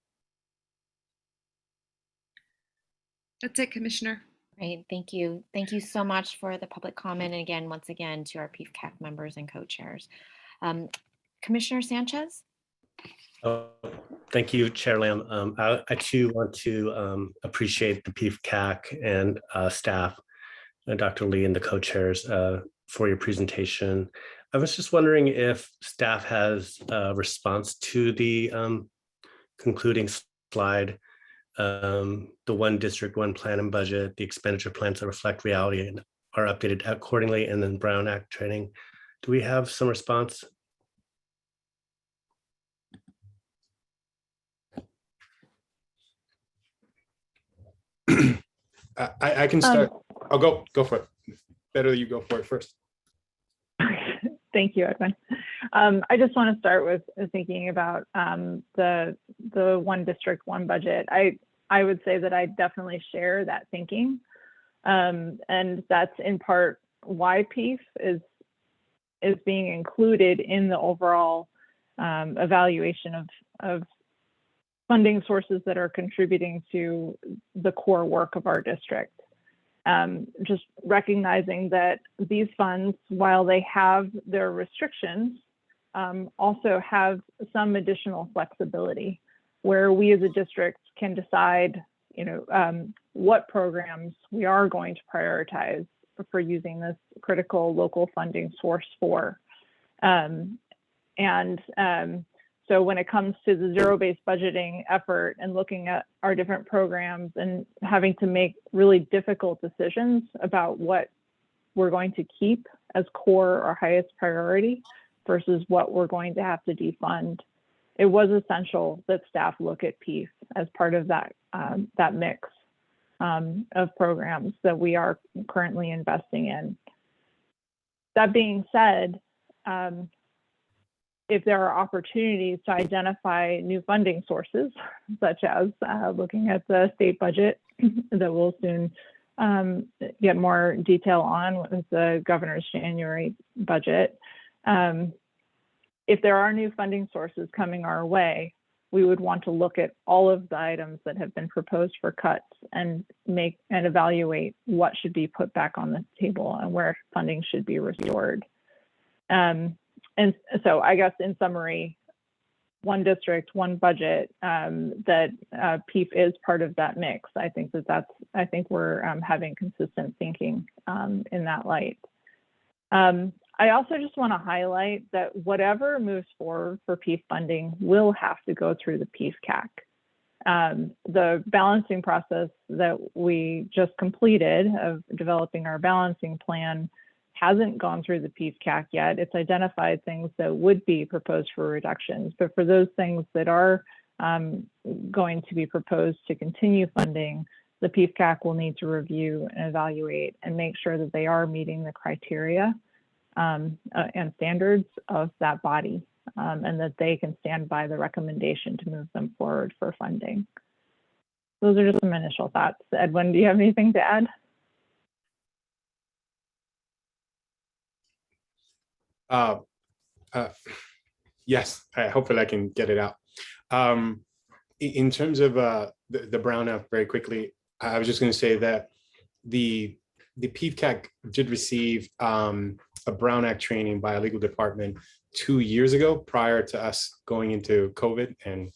That's it, Commissioner. Great, thank you. Thank you so much for the public comment. And again, once again, to our Piefcak members and co-chairs. Commissioner Sanchez? Thank you, Chair Lamb. I too want to appreciate the Piefcak and staff, Dr. Lee and the co-chairs for your presentation. I was just wondering if staff has a response to the concluding slide, the one district, one plan and budget, the expenditure plans that reflect reality and are updated accordingly, and then Brown Act training. Do we have some response? I can start. I'll go for it. Better you go for it first. Thank you, Edwin. I just want to start with thinking about the one district, one budget. I would say that I definitely share that thinking. And that's in part why PIEF is being included in the overall evaluation of funding sources that are contributing to the core work of our district. Just recognizing that these funds, while they have their restrictions, also have some additional flexibility where we as a district can decide, what programs we are going to prioritize for using this critical local funding source for. So when it comes to the zero-based budgeting effort and looking at our different programs and having to make really difficult decisions about what we're going to keep as core or highest priority versus what we're going to have to defund, it was essential that staff look at PIEF as part of that that mix of programs that we are currently investing in. That being said, if there are opportunities to identify new funding sources, such as looking at the state budget that we'll soon get more detail on with the governor's January budget, if there are new funding sources coming our way, we would want to look at all of the items that have been proposed for cuts and evaluate what should be put back on the table and where funding should be restored. And so I guess in summary, one district, one budget, that PIEF is part of that mix. I think I think we're having consistent thinking in that light. I also just want to highlight that whatever moves forward for PIEF funding will have to go through the Piefcak. The balancing process that we just completed of developing our balancing plan hasn't gone through the Piefcak yet. It's identified things that would be proposed for reductions, but for those things that are going to be proposed to continue funding, the Piefcak will need to review and evaluate and make sure that they are meeting the criteria and standards of that body, and that they can stand by the recommendation to move them forward for funding. Those are just some initial thoughts. Edwin, do you have anything to add? Yes, hopefully I can get it out. In terms of the Brown Act, very quickly, I was just going to say that the Piefcak did receive a Brown Act training by a legal department 2 years ago, prior to us going into COVID. And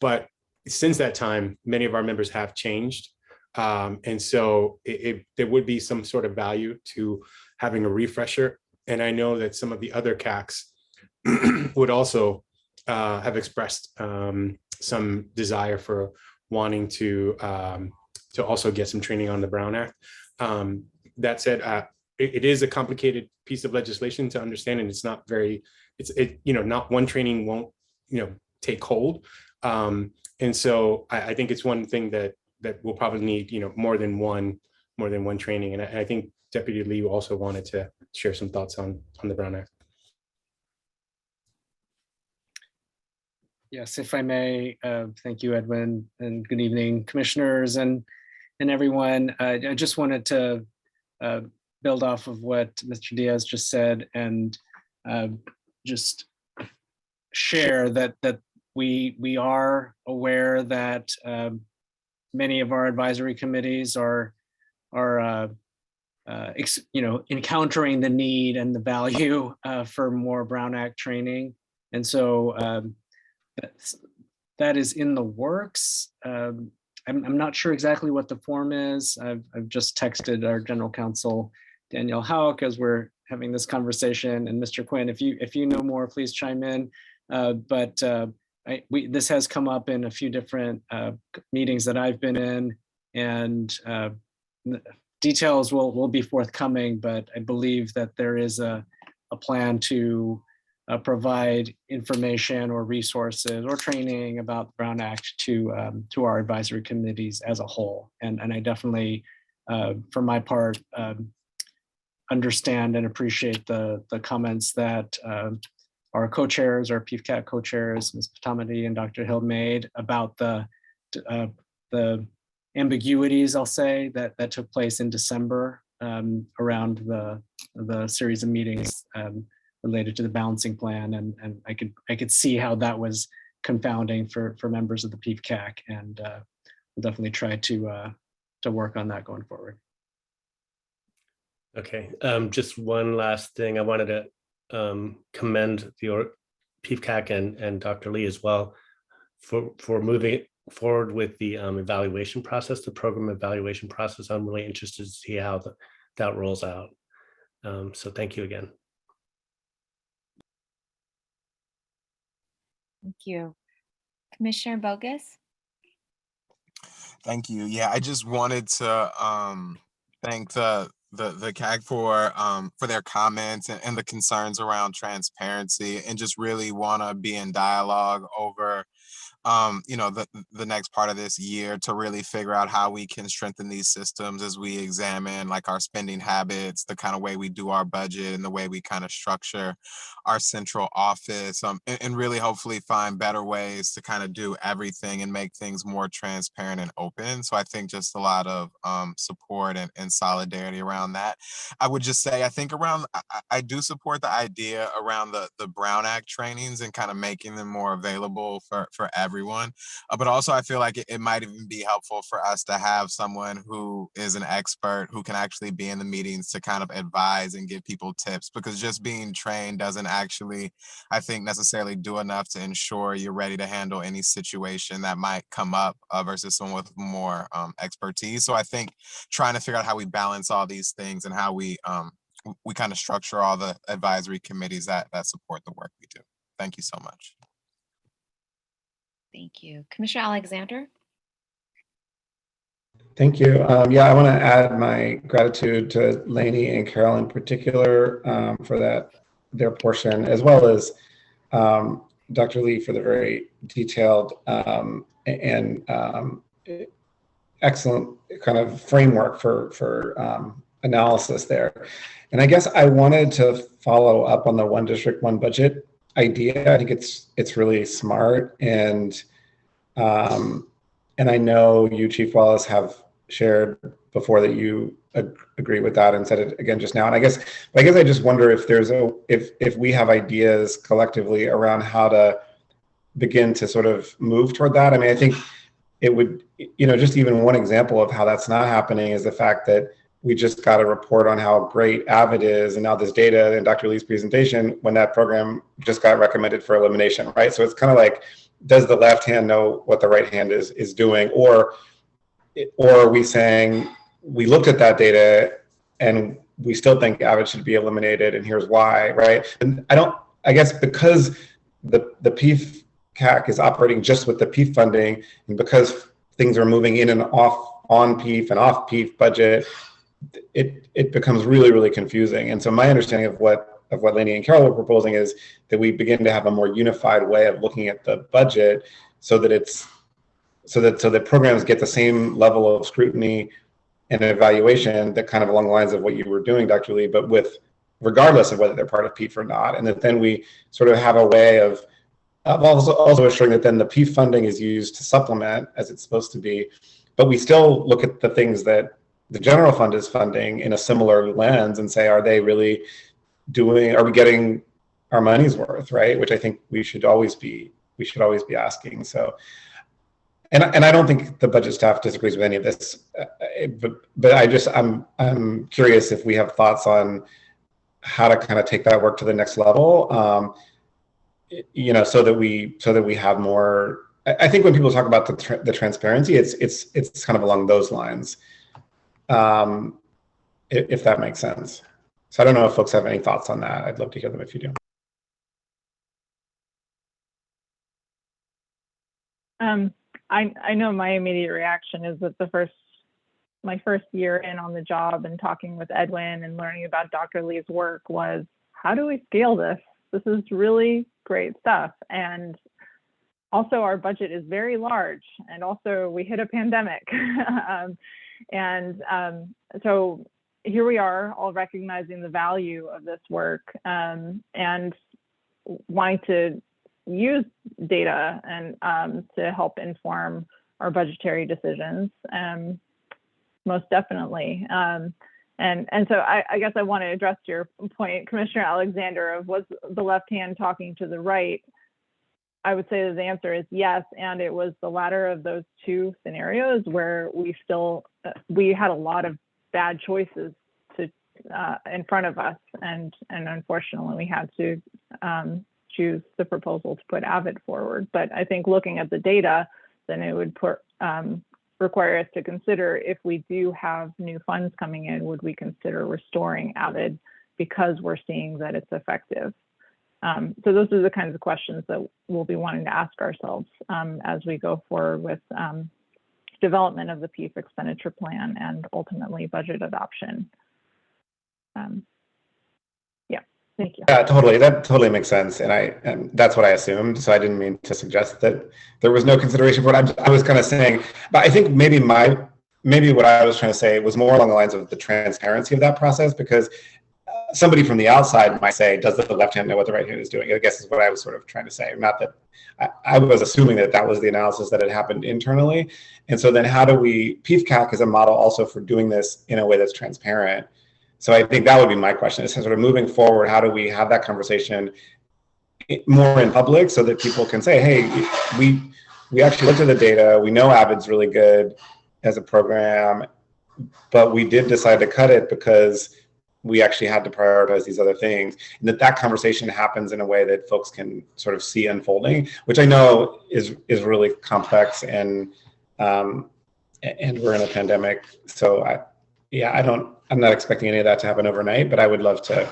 but since that time, many of our members have changed. And so there would be some sort of value to having a refresher. And I know that some of the other CACs would also have expressed some desire for wanting to also get some training on the Brown Act. That said, it is a complicated piece of legislation to understand, and it's not very, not one training won't, take hold. And so I think it's one thing that we'll probably need, more than one training. And I think Deputy Lee also wanted to share some thoughts on the Brown Act. Yes, if I may, thank you, Edwin, and good evening, commissioners and everyone. I just wanted to build off of what Mr. Diaz just said and just share that we are aware that many of our advisory committees are encountering the need and the value for more Brown Act training, and so that is in the works. I'm not sure exactly what the form is. I've just texted our general counsel Danielle Houck as we're having this conversation, and Mr. Quinn, if you know more, please chime in. But this has come up in a few different meetings that I've been in, and details will be forthcoming. But I believe that there is a plan to provide information or resources or training about the Brown Act to our advisory committees as a whole. And I definitely, for my part, understand and appreciate the comments that our co-chairs, our Piefcak co-chairs, Ms. Patamati and Dr. Hill made about the ambiguities, I'll say, that took place in December around the series of meetings related to the balancing plan, and I could see how that was confounding for members of the Piefcak, and we'll definitely try to work on that going forward. Okay, just one last thing. I wanted to commend your Piefcak and Dr. Lee as well for moving forward with the evaluation process, the program evaluation process. I'm really interested to see how that rolls out. So thank you again. Thank you. Commissioner Bogus? Thank you. Yeah, I just wanted to thank the the CAG for their comments and the concerns around transparency, and just really want to be in dialogue over the next part of this year to really figure out how we can strengthen these systems as we examine like our spending habits, the kind of way we do our budget, and the way we kind of structure our central office, and really hopefully find better ways to kind of do everything and make things more transparent and open. So I think just a lot of support and solidarity around that. I would just say, I think I do support the idea around the Brown Act trainings and kind of making them more available for everyone. But also I feel like it might even be helpful for us to have someone who is an expert who can actually be in the meetings to kind of advise and give people tips, because just being trained doesn't actually, I think, necessarily do enough to ensure you're ready to handle any situation that might come up versus someone with more expertise. So I think trying to figure out how we balance all these things and how we kind of structure all the advisory committees that support the work we do. Thank you so much. Thank you. Commissioner Alexander? Thank you. Yeah, I want to add my gratitude to Lainey and Carol in particular for their portion, as well as Dr. Lee for the very detailed and excellent kind of framework for analysis there. And I guess I wanted to follow up on the one district, one budget idea. I think it's really smart, and I know you, Chief Wallace, have shared before that you agree with that and said it again just now. And I guess I just wonder if if we have ideas collectively around how to begin to sort of move toward that. I mean, I think it would, just even one example of how that's not happening is the fact that we just got a report on how great Avid is, and now this data in Dr. Lee's presentation when that program just got recommended for elimination, right? So it's kind of like, does the left hand know what the right hand is doing, or are we saying we looked at that data and we still think Avid should be eliminated, and here's why, right? And I guess because the Piefcak is operating just with the PIEF funding, and because things are moving in and off on PIEF and off PIEF budget, it becomes really, really confusing. And so my understanding of what Lainey and Carol were proposing is that we begin to have a more unified way of looking at the budget, so that programs get the same level of scrutiny and evaluation, that kind of along the lines of what you were doing, Dr. Lee, but regardless of whether they're part of PIEF or not. And that then we sort of have a way of also assuring that then the PIEF funding is used to supplement as it's supposed to be, but we still look at the things that the general fund is funding in a similar lens and say, are we getting our money's worth, right? Which I think we should always be asking. So, and I don't think the budget staff disagrees with any of this, but I'm curious if we have thoughts on how to kind of take that work to the next level, so that we have more. I think when people talk about the transparency, it's kind of along those lines, if that makes sense. So I don't know if folks have any thoughts on that. I'd love to hear them if you do. I know my immediate reaction is that my first year in on the job and talking with Edwin and learning about Dr. Lee's work was, how do we scale this? This is really great stuff. And also our budget is very large, and also we hit a pandemic. So here we are, all recognizing the value of this work, and wanting to use data and to help inform our budgetary decisions, most definitely. And so I guess I want to address your point, Commissioner Alexander, of was the left hand talking to the right? I would say that the answer is yes, and it was the latter of those two scenarios where we had a lot of bad choices in front of us, and unfortunately we had to choose the proposal to put Avid forward. But I think looking at the data, then it would require us to consider, if we do have new funds coming in, would we consider restoring Avid because we're seeing that it's effective? So those are the kinds of questions that we'll be wanting to ask ourselves as we go forward with development of the PIEF expenditure plan and ultimately budget adoption. Yeah, thank you. Yeah, totally. That totally makes sense. And that's what I assumed. So I didn't mean to suggest that there was no consideration for it. I was kind of saying, but I think maybe what I was trying to say was more along the lines of the transparency of that process, because somebody from the outside might say, does the left hand know what the right hand is doing? I guess is what I was sort of trying to say. Not that I was assuming that that was the analysis that had happened internally. And so then how do we, Piefcak is a model also for doing this in a way that's transparent. So I think that would be my question, is sort of moving forward, how do we have that conversation more in public so that people can say, hey, we actually looked at the data, we know Avid's really good as a program, but we did decide to cut it because we actually had to prioritize these other things. And that conversation happens in a way that folks can sort of see unfolding, which I know is really complex, and we're in a pandemic. So I'm not expecting any of that to happen overnight, but I would love to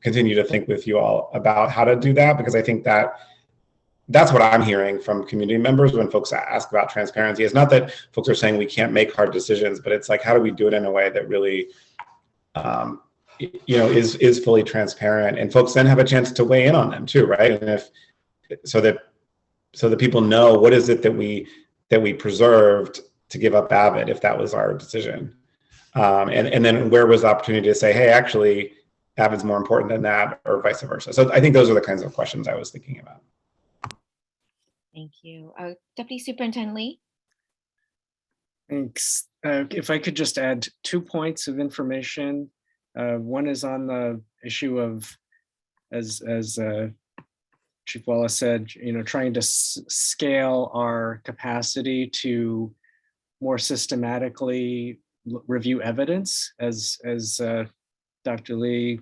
continue to think with you all about how to do that, because I think that's what I'm hearing from community members when folks ask about transparency. It's not that folks are saying we can't make hard decisions, but it's like, how do we do it in a way that really is fully transparent, and folks then have a chance to weigh in on them too, right? And so that people know what is it that we preserved to give up Avid if that was our decision, and then where was the opportunity to say, hey, actually Avid's more important than that, or vice versa. So I think those are the kinds of questions I was thinking about. Thank you. Deputy Superintendent Lee? Thanks. If I could just add 2 points of information. One is on the issue of, as Chief Wallace said, trying to scale our capacity to more systematically review evidence, as Dr. Lee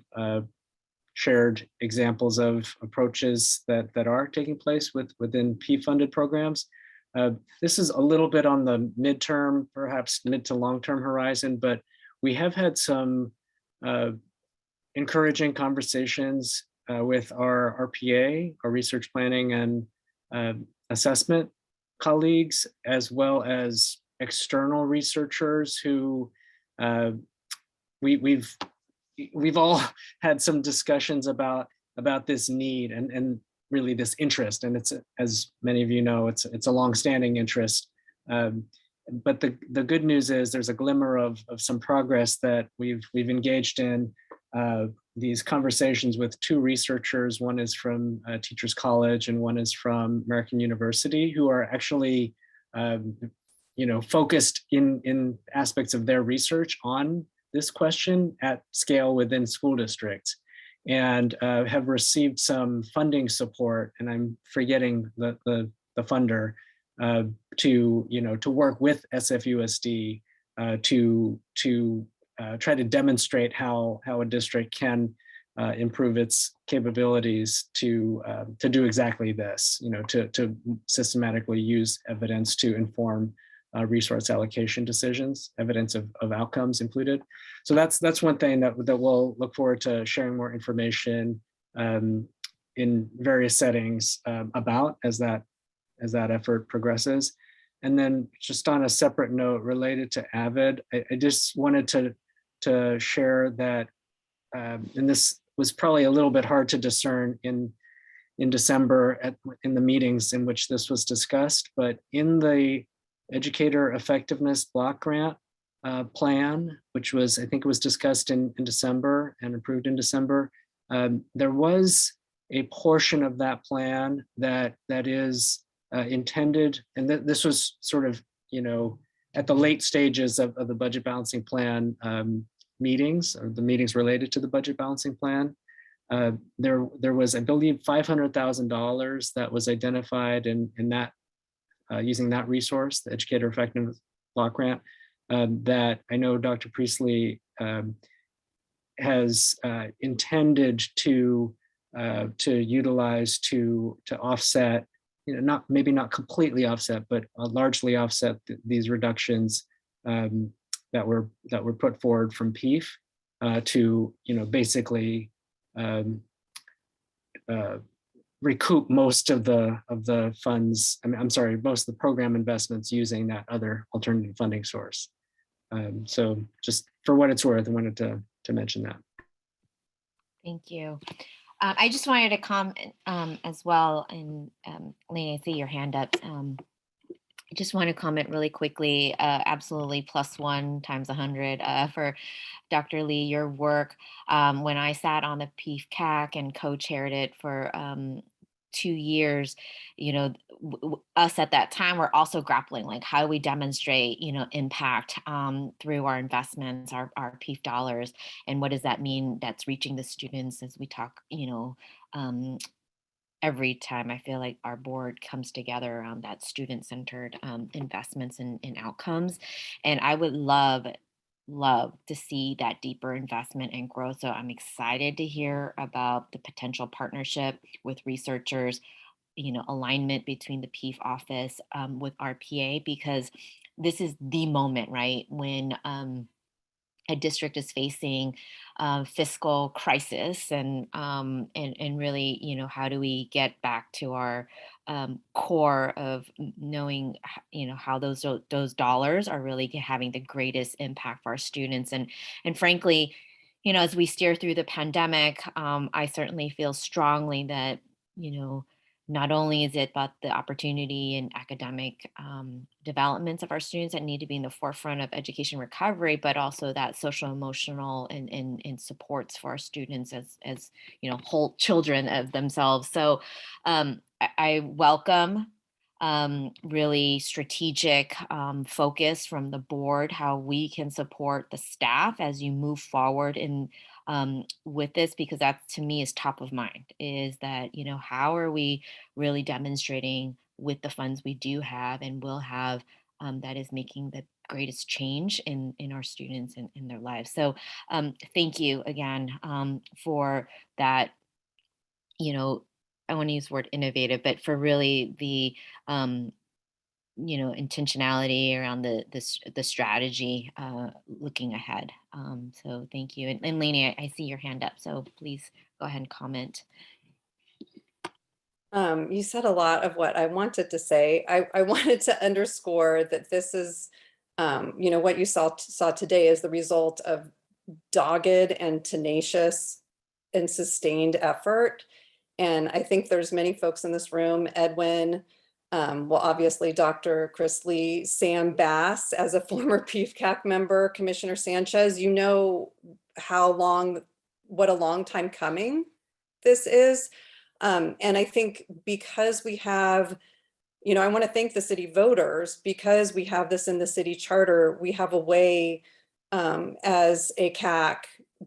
shared examples of approaches that are taking place within PIEF-funded programs. This is a little bit on the midterm, perhaps mid to long-term horizon, but we have had some encouraging conversations with our RPA, our research planning and assessment colleagues, as well as external researchers who we've all had some discussions about this need and really this interest, and it's, as many of you know, it's a long-standing interest. But the good news is there's a glimmer of some progress that we've engaged in these conversations with 2 researchers. One is from Teachers College and one is from American University, who are actually focused in aspects of their research on this question at scale within school districts, and have received some funding support, and I'm forgetting the funder, to work with SFUSD to try to demonstrate how a district can improve its capabilities to do exactly this, to systematically use evidence to inform resource allocation decisions, evidence of outcomes included. So that's one thing that we'll look forward to sharing more information in various settings about as that effort progresses. And then just on a separate note related to Avid, I just wanted to share that, and this was probably a little bit hard to discern in December in the meetings in which this was discussed, but in the Educator Effectiveness Block Grant plan, which was, I think it was discussed in December and approved in December, there was a portion of that plan that is intended, and this was sort of, at the late stages of the budget balancing plan meetings, or the meetings related to the budget balancing plan. There was, I believe, $500,000 that was identified in that, using that resource, the Educator Effectiveness Block Grant, that I know Dr. Priestley has intended to utilize to offset, maybe not completely offset, but largely offset these reductions that were put forward from PIEF to basically recoup most of the funds. I'm sorry, most of the program investments using that other alternative funding source. So just for what it's worth, I wanted to mention that. Thank you. I just wanted to comment as well, and Lane, I see your hand up. I just want to comment really quickly, absolutely +1 times 100 for Dr. Lee, your work. When I sat on the Piefcak and co-chaired it for 2 years, us at that time were also grappling, like, how do we demonstrate, impact through our investments, our PIEF dollars, and what does that mean that's reaching the students as we talk, every time I feel like our board comes together around that student-centered investments and outcomes. And I would love to see that deeper investment and growth. So I'm excited to hear about the potential partnership with researchers, alignment between the PIEF office with RPA, because this is the moment, right, when a district is facing fiscal crisis, and really, how do we get back to our core of knowing, how those dollars are really having the greatest impact for our students, and frankly, as we steer through the pandemic, I certainly feel strongly that, not only is it about the opportunity and academic developments of our students that need to be in the forefront of education recovery, but also that social, emotional, and supports for our students as whole children of themselves. So I welcome really strategic focus from the board, how we can support the staff as you move forward in with this, because that to me is top of mind, is that, how are we really demonstrating with the funds we do have and will have, that is making the greatest change in our students and in their lives. So thank you again for that, I want to use the word innovative, but for really the intentionality around the strategy looking ahead. So thank you. And Lainey, I see your hand up, so please go ahead and comment. You said a lot of what I wanted to say. I wanted to underscore that this is, what you saw today is the result of dogged and tenacious and sustained effort. And I think there's many folks in this room, Edwin, obviously Dr. Chris Lee, Sam Bass, as a former Piefcak member, Commissioner Sanchez, what a long time coming this is. And I think because we have, I want to thank the city voters, because we have this in the city charter, we have a way as a CAC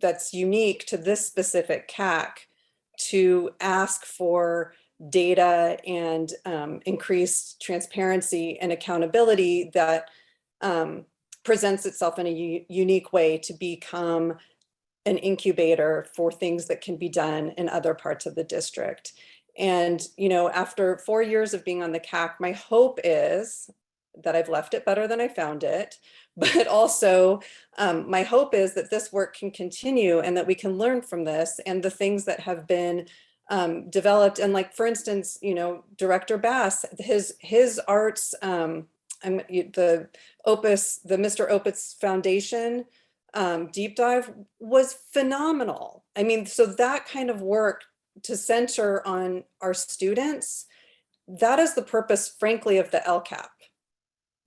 that's unique to this specific CAC to ask for data and increased transparency and accountability that presents itself in a unique way to become an incubator for things that can be done in other parts of the district. And, after 4 years of being on the CAC, my hope is that I've left it better than I found it, but also my hope is that this work can continue and that we can learn from this and the things that have been developed. And like, for instance, Director Bass, his arts, the Mr. Opitz Foundation deep dive was phenomenal. I mean, so that kind of work to center on our students, that is the purpose, frankly, of the LCAP,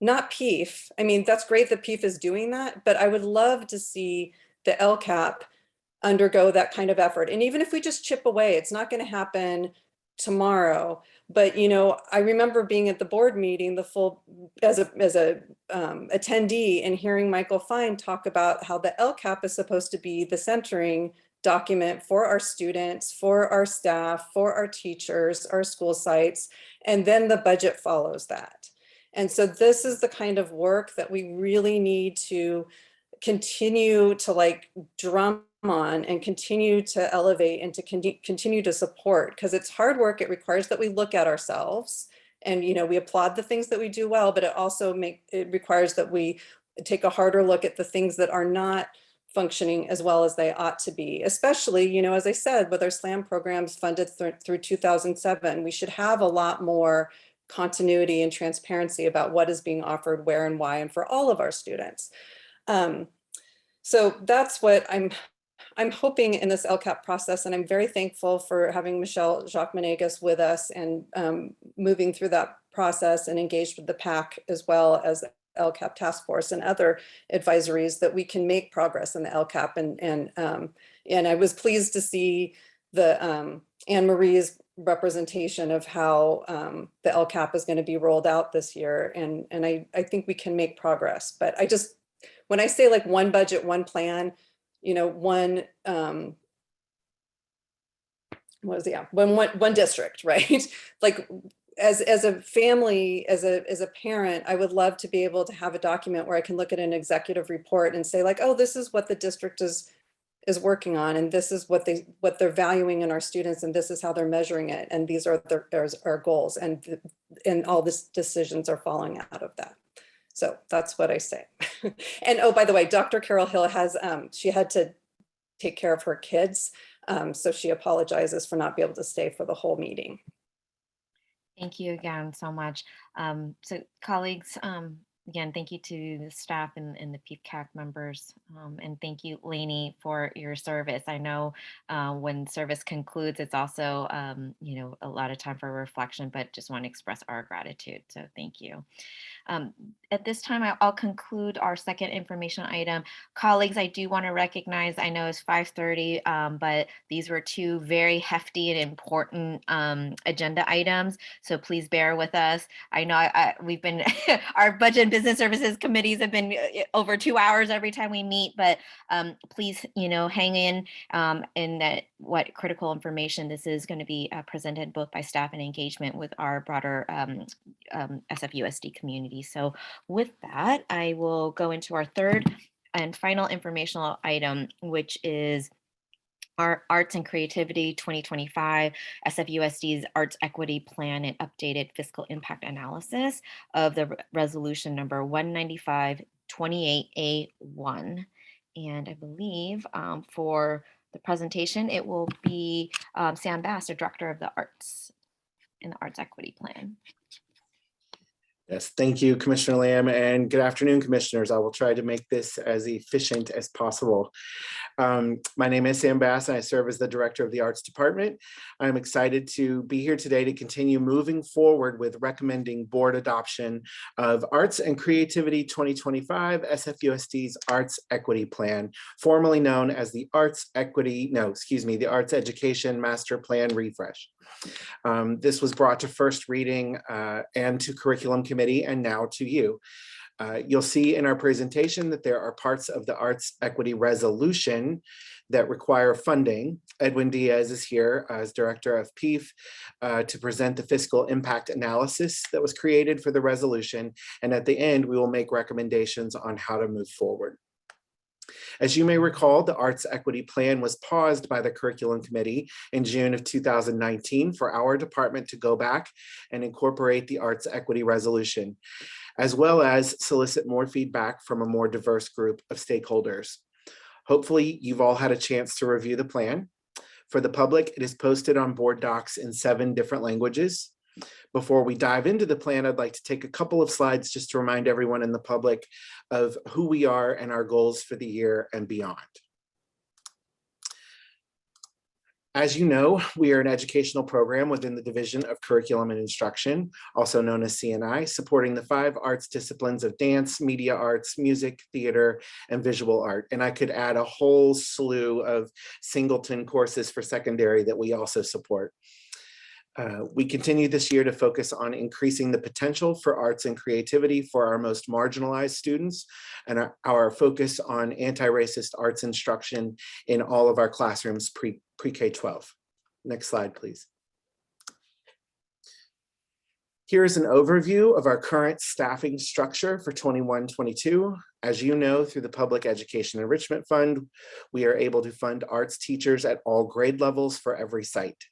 not PIEF. I mean, that's great that PIEF is doing that, but I would love to see the LCAP undergo that kind of effort. And even if we just chip away, it's not going to happen tomorrow. But I remember being at the board meeting, as a attendee, and hearing Michael Fine talk about how the LCAP is supposed to be the centering document for our students, for our staff, for our teachers, our school sites, and then the budget follows that. And so this is the kind of work that we really need to continue to drum on and continue to elevate and to continue to support, because it's hard work. It requires that we look at ourselves and we applaud the things that we do well, but it requires that we take a harder look at the things that are not functioning as well as they ought to be, especially as I said, with our SLAM programs funded through 2007. We should have a lot more continuity and transparency about what is being offered, where and why, and for all of our students. So that's what I'm I'm hoping in this LCAP process, and I'm very thankful for having Michelle Jacques-Menegas with us and moving through that process and engaged with the PAC as well as the LCAP task force and other advisories, that we can make progress in the LCAP. And I was pleased to see the Anne Marie's representation of how the LCAP is going to be rolled out this year. And I think we can make progress. But I just, when I say like one budget, one plan, you know, one district, right? Like as a family, as a parent, I would love to be able to have a document where I can look at an executive report and say like, oh, this is what the district is working on, and this is what they're valuing in our students, and this is how they're measuring it, and these are our goals, and all these decisions are falling out of that. So that's what I say. And oh, by the way, Dr. Carol Hill has she had to take care of her kids, so she apologizes for not being able to stay for the whole meeting. Thank you again so much. So colleagues, again, thank you to the staff and the Piefcak members. And thank you, Lainey, for your service. I know when service concludes, it's also, you know, a lot of time for reflection, but just want to express our gratitude. So thank you. At this time, I'll conclude our second information item. Colleagues, I do want to recognize, I know it's 5:30, but these were two very hefty and important agenda items. So please bear with us. I know we've been, our Budget and Business Services committees have been over 2 hours every time we meet, but please, you know, hang in that what critical information this is going to be presented both by staff and engagement with our broader SFUSD community. So with that, I will go into our third and final informational item, which is our Arts and Creativity 2025 SFUSD's Arts Equity Plan and Updated Fiscal Impact Analysis of the resolution number 195-28A1. And I believe for the presentation, it will be Sam Bass, the Director of the Arts in the Arts Equity Plan. Yes, thank you, Commissioner Lamb, and good afternoon, Commissioners. I will try to make this as efficient as possible. My name is Sam Bass, and I serve as the Director of the Arts Department. I'm excited to be here today to continue moving forward with recommending board adoption of Arts and Creativity 2025 SFUSD's Arts Equity Plan, formerly known as the Arts Education Master Plan Refresh. This was brought to first reading and to Curriculum Committee and now to you. You'll see in our presentation that there are parts of the Arts Equity Resolution that require funding. Edwin Diaz is here as Director of PIEF to present the fiscal impact analysis that was created for the resolution. And at the end, we will make recommendations on how to move forward. As you may recall, the Arts Equity Plan was paused by the Curriculum Committee in June of 2019 for our department to go back and incorporate the Arts Equity Resolution, as well as solicit more feedback from a more diverse group of stakeholders. Hopefully, you've all had a chance to review the plan. For the public, it is posted on board docs in 7 different languages. Before we dive into the plan, I'd like to take a couple of slides just to remind everyone in the public of who we are and our goals for the year and beyond. As you know, we are an educational program within the Division of Curriculum and Instruction, also known as CNI, supporting the 5 arts disciplines of dance, media arts, music, theater, and visual art. And I could add a whole slew of singleton courses for secondary that we also support. We continue this year to focus on increasing the potential for arts and creativity for our most marginalized students, and our focus on anti-racist arts instruction in all of our classrooms pre-K-12. Next slide, please. Here's an overview of our current staffing structure for 21-22. As you know, through the Public Education Enrichment Fund, we are able to fund arts teachers at all grade levels for every site.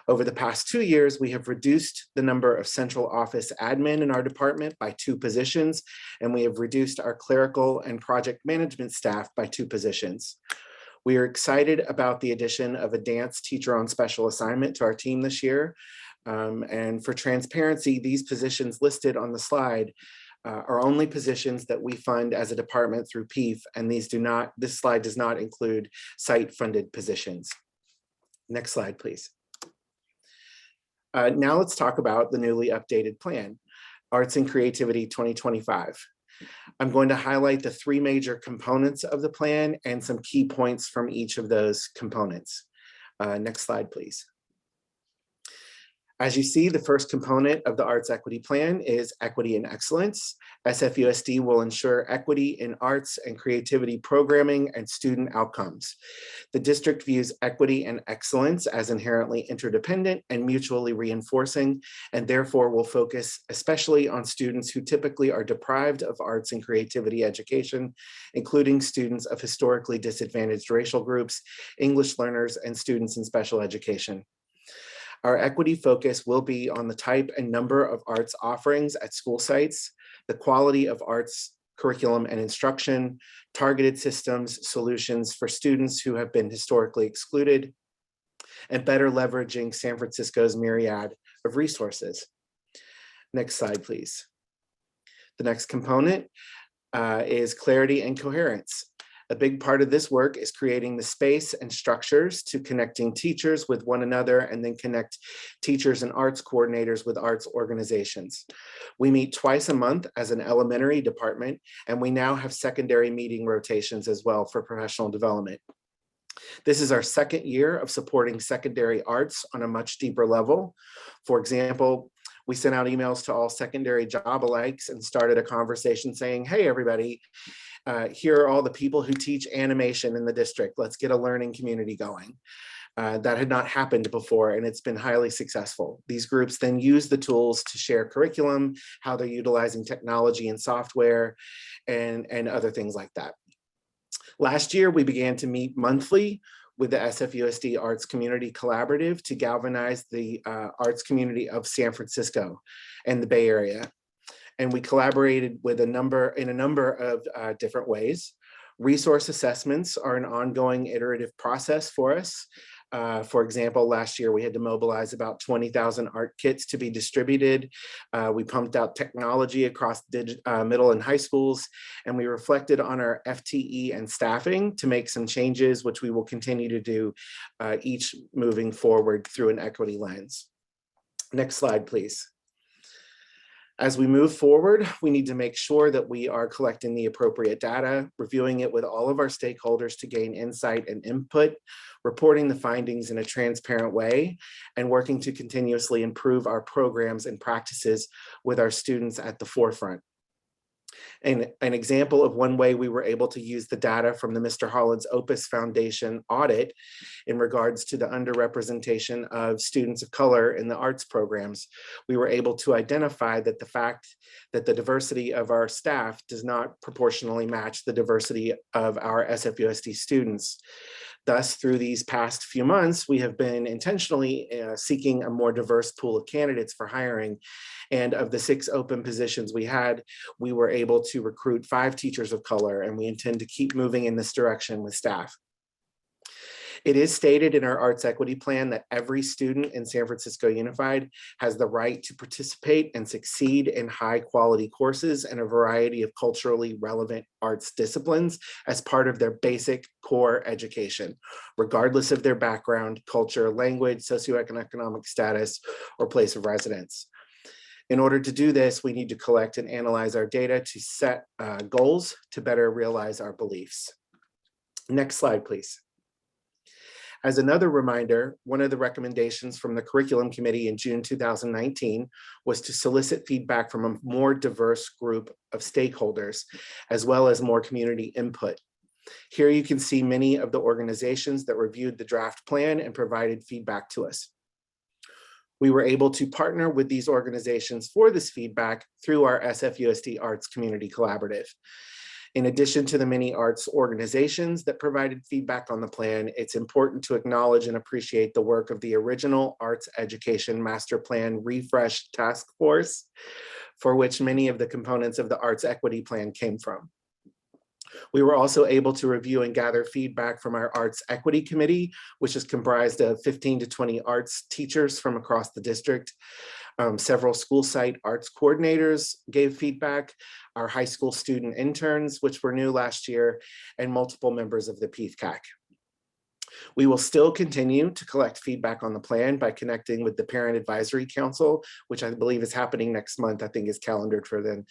Over the past 2 years, we have reduced the number of central office admin in our department by 2 positions, and we have reduced our clerical and project management staff by 2 positions. We are excited about the addition of a dance teacher on special assignment to our team this year. And for transparency, these positions listed on the slide are only positions that we fund as a department through PIEF, and this slide does not include site-funded positions. Next slide, please. Now let's talk about the newly updated plan, Arts and Creativity 2025. I'm going to highlight the three major components of the plan and some key points from each of those components. Next slide, please. As you see, the first component of the Arts Equity Plan is Equity and Excellence. SFUSD will ensure equity in arts and creativity programming and student outcomes. The district views equity and excellence as inherently interdependent and mutually reinforcing, and therefore will focus especially on students who typically are deprived of arts and creativity education, including students of historically disadvantaged racial groups, English learners, and students in special education. Our equity focus will be on the type and number of arts offerings at school sites, the quality of arts curriculum and instruction, targeted systems, solutions for students who have been historically excluded, and better leveraging San Francisco's myriad of resources. Next slide, please. The next component is clarity and coherence. A big part of this work is creating the space and structures to connecting teachers with one another and then connect teachers and arts coordinators with arts organizations. We meet twice a month as an elementary department, and we now have secondary meeting rotations as well for professional development. This is our second year of supporting secondary arts on a much deeper level. For example, we sent out emails to all secondary job alikes and started a conversation saying, hey, everybody, here are all the people who teach animation in the district. Let's get a learning community going. That had not happened before, and it's been highly successful. These groups then use the tools to share curriculum, how they're utilizing technology and software, and other things like that. Last year, we began to meet monthly with the SFUSD Arts Community Collaborative to galvanize the arts community of San Francisco and the Bay Area. And we collaborated with in a number of different ways. Resource assessments are an ongoing iterative process for us. For example, last year we had to mobilize about 20,000 art kits to be distributed. We pumped out technology across middle and high schools, and we reflected on our FTE and staffing to make some changes, which we will continue to do each moving forward through an equity lens. Next slide, please. As we move forward, we need to make sure that we are collecting the appropriate data, reviewing it with all of our stakeholders to gain insight and input, reporting the findings in a transparent way, and working to continuously improve our programs and practices with our students at the forefront. And an example of one way we were able to use the data from the Mr. Holland's Opus Foundation audit in regards to the underrepresentation of students of color in the arts programs, we were able to identify that the fact that the diversity of our staff does not proportionally match the diversity of our SFUSD students. Thus, through these past few months, we have been intentionally seeking a more diverse pool of candidates for hiring. And of the 6 open positions we had, we were able to recruit 5 teachers of color, and we intend to keep moving in this direction with staff. It is stated in our Arts Equity Plan that every student in San Francisco Unified has the right to participate and succeed in high quality courses and a variety of culturally relevant arts disciplines as part of their basic core education, regardless of their background, culture, language, socioeconomic status, or place of residence. In order to do this, we need to collect and analyze our data to set goals to better realize our beliefs. Next slide, please. As another reminder, one of the recommendations from the Curriculum Committee in June 2019 was to solicit feedback from a more diverse group of stakeholders, as well as more community input. Here you can see many of the organizations that reviewed the draft plan and provided feedback to us. We were able to partner with these organizations for this feedback through our SFUSD Arts Community Collaborative. In addition to the many arts organizations that provided feedback on the plan, it's important to acknowledge and appreciate the work of the original Arts Education Master Plan Refresh Task Force, for which many of the components of the Arts Equity Plan came from. We were also able to review and gather feedback from our Arts Equity Committee, which is comprised of 15 to 20 arts teachers from across the district. Several school site arts coordinators gave feedback, our high school student interns, which were new last year, and multiple members of the Piefcak. We will still continue to collect feedback on the plan by connecting with the Parent Advisory Council, which I believe is happening next month. I think is calendared for then,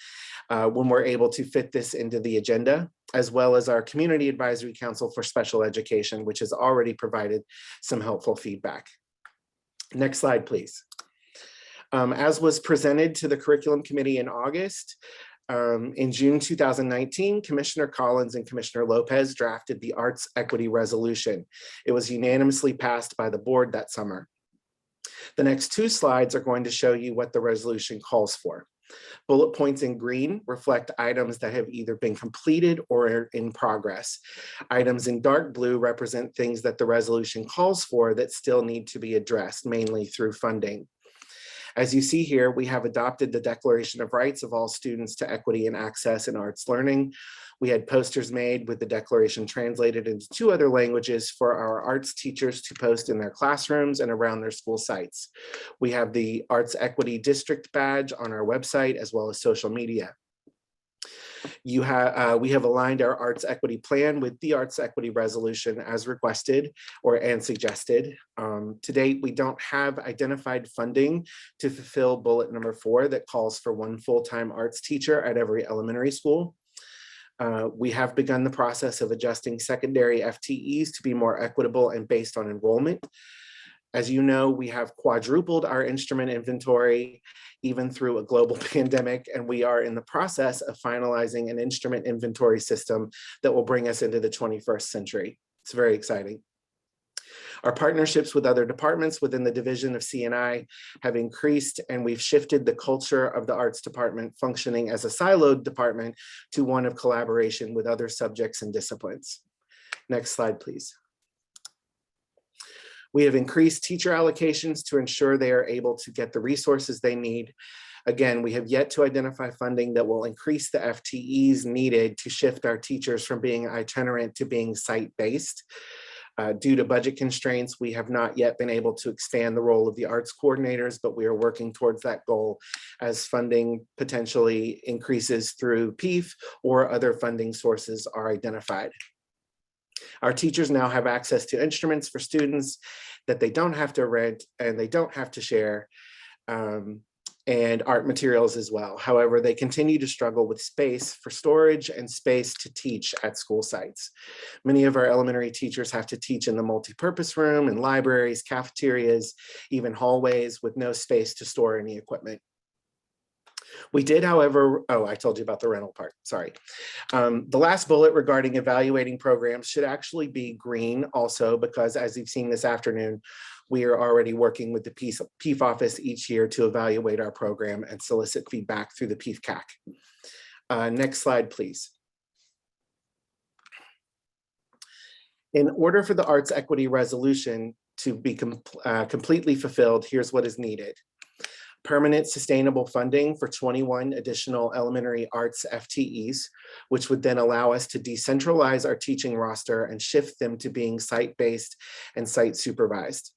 when we're able to fit this into the agenda, as well as our Community Advisory Council for Special Education, which has already provided some helpful feedback. Next slide, please. As was presented to the Curriculum Committee in August, in June 2019, Commissioner Collins and Commissioner Lopez drafted the Arts Equity Resolution. It was unanimously passed by the board that summer. The next two slides are going to show you what the resolution calls for. Bullet points in green reflect items that have either been completed or are in progress. Items in dark blue represent things that the resolution calls for that still need to be addressed, mainly through funding. As you see here, we have adopted the Declaration of Rights of all students to equity and access in arts learning. We had posters made with the declaration translated into 2 other languages for our arts teachers to post in their classrooms and around their school sites. We have the Arts Equity District badge on our website as well as social media. We have aligned our Arts Equity Plan with the Arts Equity Resolution as requested and suggested. To date, we don't have identified funding to fulfill bullet number 4 that calls for 1 full-time arts teacher at every elementary school. We have begun the process of adjusting secondary FTEs to be more equitable and based on enrollment. As you know, we have quadrupled our instrument inventory even through a global pandemic, and we are in the process of finalizing an instrument inventory system that will bring us into the 21st century. It's very exciting. Our partnerships with other departments within the division of C&I have increased, and we've shifted the culture of the arts department functioning as a siloed department to one of collaboration with other subjects and disciplines. Next slide, please. We have increased teacher allocations to ensure they are able to get the resources they need. Again, we have yet to identify funding that will increase the FTEs needed to shift our teachers from being itinerant to being site-based. Due to budget constraints, we have not yet been able to expand the role of the arts coordinators, but we are working towards that goal as funding potentially increases through PIEF or other funding sources are identified. Our teachers now have access to instruments for students that they don't have to rent and they don't have to share, and art materials as well. However, they continue to struggle with space for storage and space to teach at school sites. Many of our elementary teachers have to teach in the multi-purpose room, in libraries, cafeterias, even hallways with no space to store any equipment. We did, however, I told you about the rental part, sorry. The last bullet regarding evaluating programs should actually be green also, because as you've seen this afternoon, we are already working with the PIEF office each year to evaluate our program and solicit feedback through the Piefcak. Next slide, please. In order for the Arts Equity Resolution to be completely fulfilled, here's what is needed. Permanent sustainable funding for 21 additional elementary arts FTEs, which would then allow us to decentralize our teaching roster and shift them to being site-based and site supervised.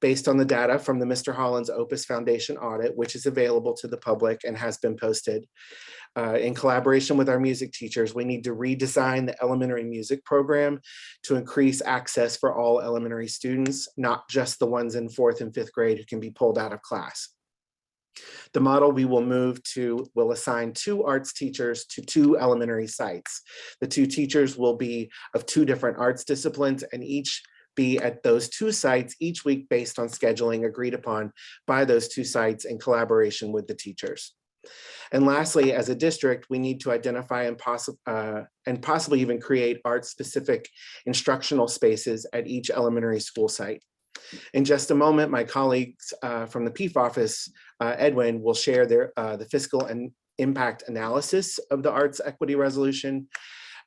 Based on the data from the Mr. Holland's Opus Foundation audit, which is available to the public and has been posted, in collaboration with our music teachers, we need to redesign the elementary music program to increase access for all elementary students, not just the ones in 4th and 5th grade who can be pulled out of class. The model we will move to will assign 2 arts teachers to 2 elementary sites. The 2 teachers will be of 2 different arts disciplines and each be at those 2 sites each week based on scheduling agreed upon by those 2 sites in collaboration with the teachers. And lastly, as a district, we need to identify and possibly even create art-specific instructional spaces at each elementary school site. In just a moment, my colleagues from the PIEF office, Edwin, will share the fiscal and impact analysis of the Arts Equity Resolution.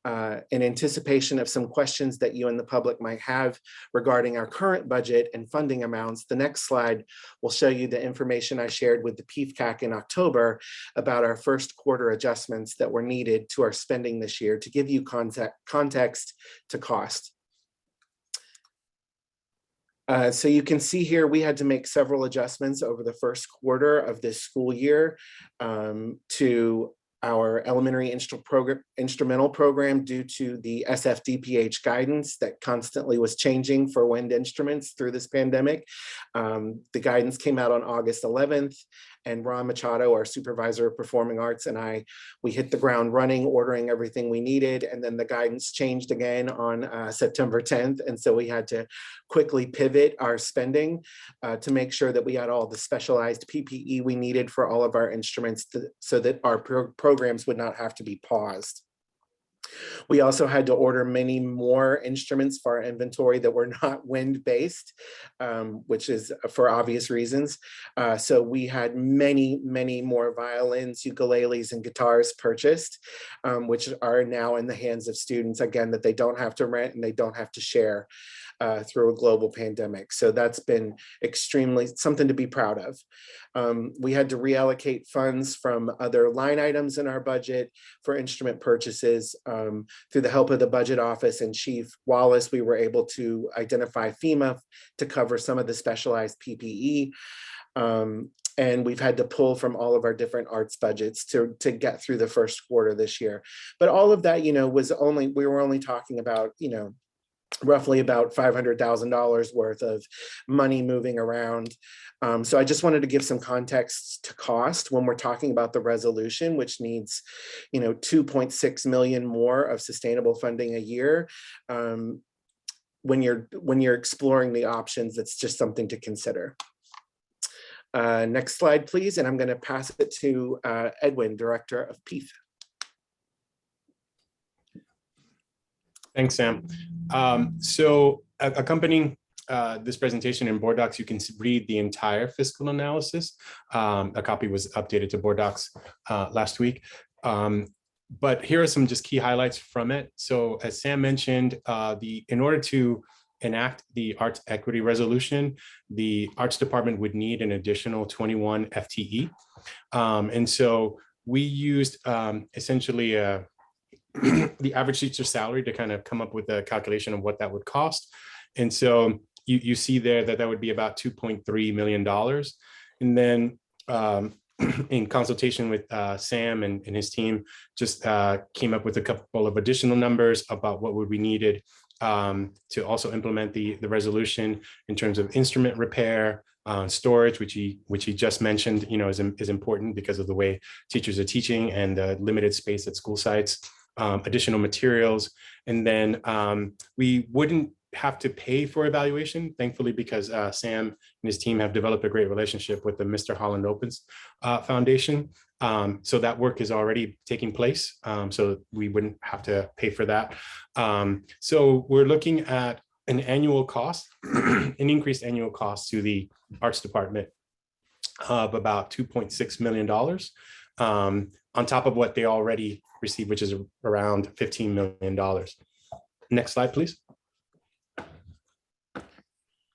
in anticipation of some questions that you and the public might have regarding our current budget and funding amounts, the next slide will show you the information I shared with the Piefcak in October about our first quarter adjustments that were needed to our spending this year to give you context to cost. So you can see here, we had to make several adjustments over the first quarter of this school year to our elementary instrumental program due to the SFDPH guidance that constantly was changing for wind instruments through this pandemic. The guidance came out on August 11th, and Ron Machado, our supervisor of performing arts, and we hit the ground running, ordering everything we needed. And then the guidance changed again on September 10th. And so we had to quickly pivot our spending to make sure that we had all the specialized PPE we needed for all of our instruments so that our programs would not have to be paused. We also had to order many more instruments for our inventory that were not wind-based, which is for obvious reasons. So we had many more violins, ukuleles, and guitars purchased, which are now in the hands of students, again, that they don't have to rent and they don't have to share through a global pandemic. So that's been extremely something to be proud of. We had to reallocate funds from other line items in our budget for instrument purchases. Through the help of the budget office and Chief Wallace, we were able to identify FEMA to cover some of the specialized PPE. And we've had to pull from all of our different arts budgets to get through the first quarter this year. But all of that, we were only talking about, roughly about $500,000 worth of money moving around. So I just wanted to give some context to cost when we're talking about the resolution, which needs, 2.6 million more of sustainable funding a year. When you're exploring the options, that's just something to consider. Next slide, please. And I'm going to pass it to Edwin, Director of PIEF. Thanks, Sam. So accompanying this presentation in board docs, you can read the entire fiscal analysis. A copy was updated to board docs last week. But here are some just key highlights from it. So as Sam mentioned, in order to enact the arts equity resolution, the arts department would need an additional 21 FTE. And so we used essentially the average teacher salary to kind of come up with a calculation of what that would cost. And so you see there that would be about $2.3 million. And then in consultation with Sam and his team, just came up with a couple of additional numbers about what would be needed to also implement the resolution in terms of instrument repair, storage, which he just mentioned, is important because of the way teachers are teaching and the limited space at school sites. Additional materials, and then we wouldn't have to pay for evaluation, thankfully, because Sam and his team have developed a great relationship with the Mr. Holland Opens Foundation. So that work is already taking place, so we wouldn't have to pay for that. So we're looking at an annual cost, an increased annual cost to the arts department of about $2.6 million on top of what they already received, which is around $15 million. Next slide, please.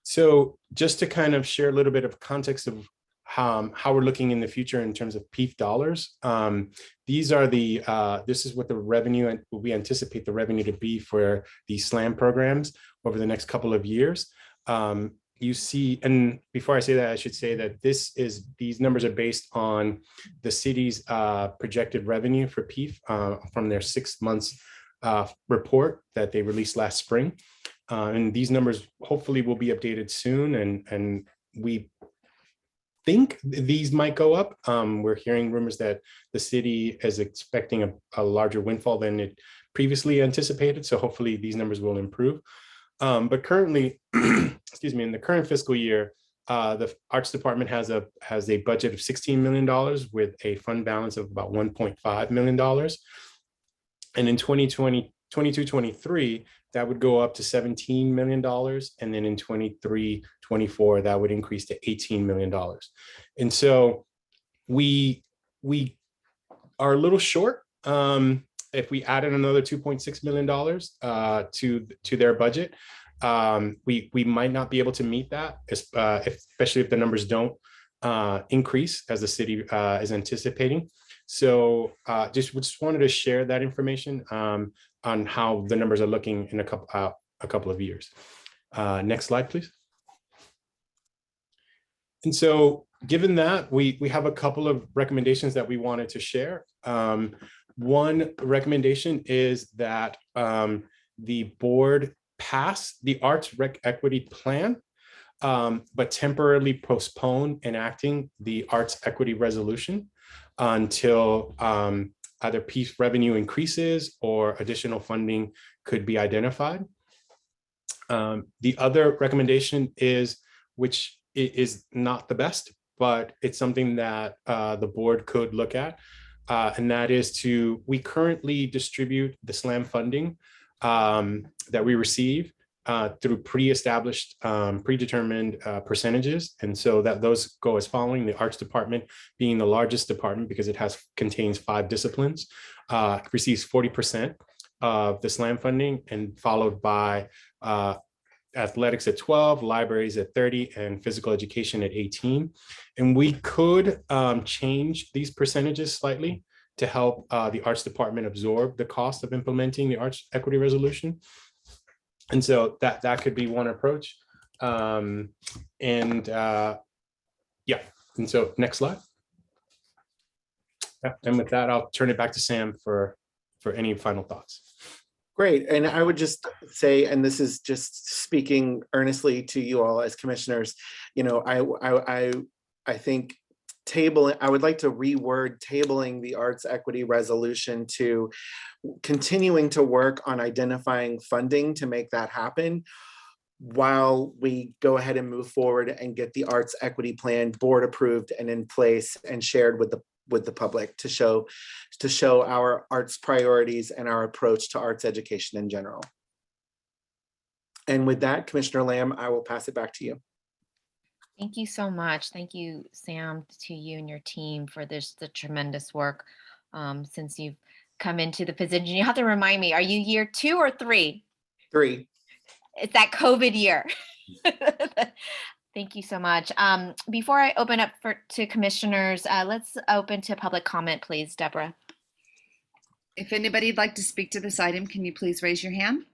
So just to kind of share a little bit of context of how we're looking in the future in terms of PIEF dollars. These are this is what the revenue, and we anticipate the revenue to be for the SLAM programs over the next couple of years. You see, and before I say that, I should say that these numbers are based on the city's projected revenue for PIEF from their 6 months report that they released last spring. And these numbers hopefully will be updated soon, and we think these might go up. We're hearing rumors that the city is expecting a larger windfall than it previously anticipated, so hopefully these numbers will improve. But currently, excuse me, in the current fiscal year, the arts department has a budget of $16 million with a fund balance of about $1.5 million. And in 22-23, that would go up to $17 million. And then in 23-24, that would increase to $18 million. And so we are a little short if we added another $2.6 million to their budget, we might not be able to meet that, especially if the numbers don't increase as the city is anticipating. So just wanted to share that information on how the numbers are looking in a couple of years. Next slide, please. And so given that, we have a couple of recommendations that we wanted to share. One recommendation is that the board pass the Arts Rec Equity Plan, but temporarily postpone enacting the Arts Equity Resolution until either PIEF revenue increases or additional funding could be identified. The other recommendation is, which is not the best, but it's something that the board could look at, and that is we currently distribute the SLAM funding that we receive through pre-established, predetermined percentages. And so that those go as following: the arts department being the largest department because it contains 5 disciplines, receives 40% of the SLAM funding, and followed by athletics at 12, libraries at 30, and physical education at 18. And we could change these percentages slightly to help the arts department absorb the cost of implementing the Arts Equity Resolution. And so that could be one approach. Yeah, and so next slide. Yeah, and with that, I'll turn it back to Sam for any final thoughts. Great. And I would just say, and this is just speaking earnestly to you all as commissioners, you know, I think I would like to reword tabling the Arts Equity Resolution to continuing to work on identifying funding to make that happen while we go ahead and move forward and get the Arts Equity Plan board approved and in place and shared with the public to show our arts priorities and our approach to arts education in general. And with that, Commissioner Lamb, I will pass it back to you. Thank you so much. Thank you, Sam, to you and your team for the tremendous work since you've come into the position. You have to remind me, are you year 2 or 3? 3. It's that COVID year. Thank you so much. Before I open up to commissioners, let's open to public comment, please, Deborah. If anybody'd like to speak to this item, can you please raise your hand?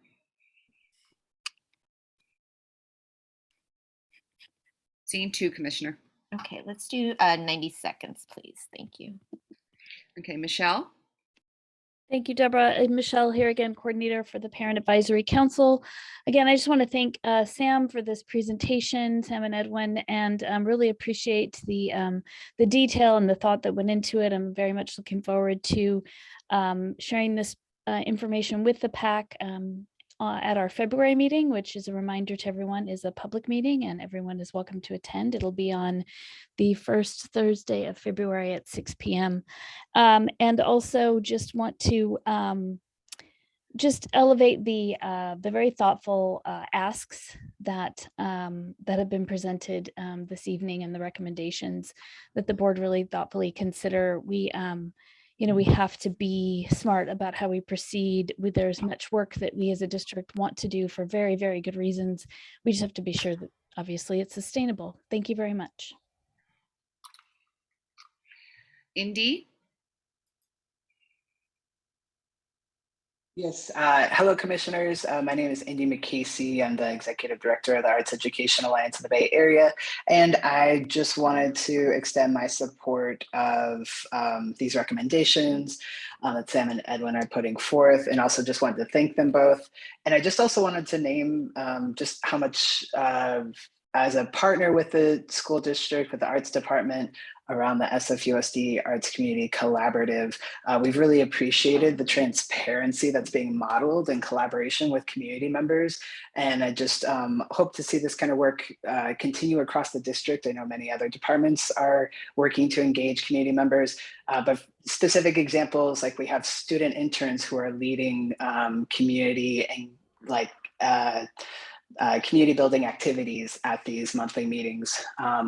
Seeing 2, Commissioner. Okay, let's do 90 seconds, please. Thank you. Okay, Michelle. Thank you, Deborah. Michelle here again, coordinator for the Parent Advisory Council. Again, I just want to thank Sam for this presentation, Sam and Edwin, and really appreciate the detail and the thought that went into it. I'm very much looking forward to sharing this information with the PAC at our February meeting, which is a reminder to everyone is a public meeting and everyone is welcome to attend. It'll be on the first Thursday of February at 6 p.m. And also just want to just elevate the very thoughtful asks that have been presented this evening and the recommendations that the board really thoughtfully consider. We have to be smart about how we proceed. There's much work that we as a district want to do for very, very good reasons. We just have to be sure that obviously it's sustainable. Thank you very much. Indy. Yes. Hello, commissioners. My name is Indy McCasey. I'm the executive director of the Arts Education Alliance of the Bay Area. And I just wanted to extend my support of these recommendations that Sam and Edwin are putting forth, and also just wanted to thank them both. And I just also wanted to name just how much as a partner with the school district, with the arts department, around the SFUSD Arts Community Collaborative, we've really appreciated the transparency that's being modeled in collaboration with community members. And I just hope to see this kind of work continue across the district. I know many other departments are working to engage community members, but specific examples, like we have student interns who are leading community and community building activities at these monthly meetings.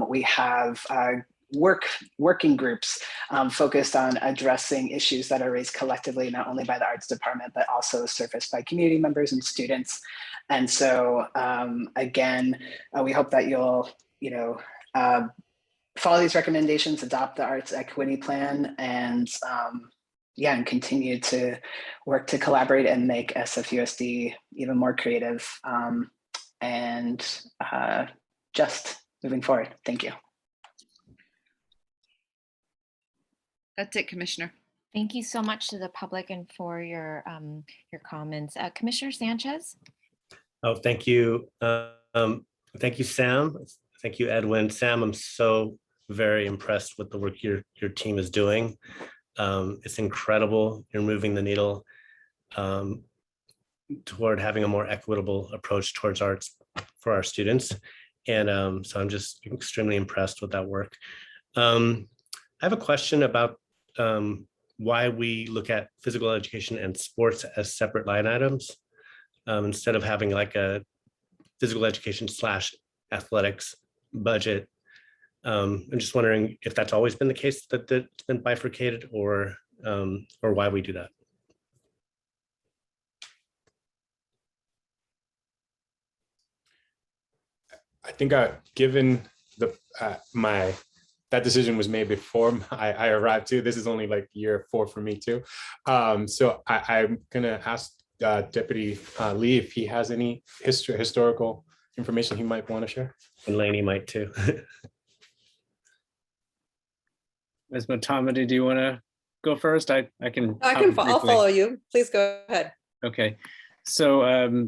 We have working groups focused on addressing issues that are raised collectively, not only by the arts department, but also surfaced by community members and students. And so again, we hope that you'll, follow these recommendations, adopt the arts equity plan, and and continue to work to collaborate and make SFUSD even more creative and just moving forward. Thank you. That's it, Commissioner. Thank you so much to the public and for your comments. Commissioner Sanchez? Oh, thank you. Thank you, Sam. Thank you, Edwin. Sam, I'm so very impressed with the work your team is doing. It's incredible. You're moving the needle toward having a more equitable approach towards arts for our students. And so I'm just extremely impressed with that work. I have a question about why we look at physical education and sports as separate line items instead of having like a physical education / athletics budget. I'm just wondering if that's always been the case, that it's been bifurcated, or why we do that. I think given the that decision was made before I arrived too. This is only like year 4 for me too. So I'm gonna ask Deputy Lee if he has any historical information he might want to share. And Laney might too. Ms. Motamedi, do you want to go first? I'll follow you. Please go ahead. Okay. So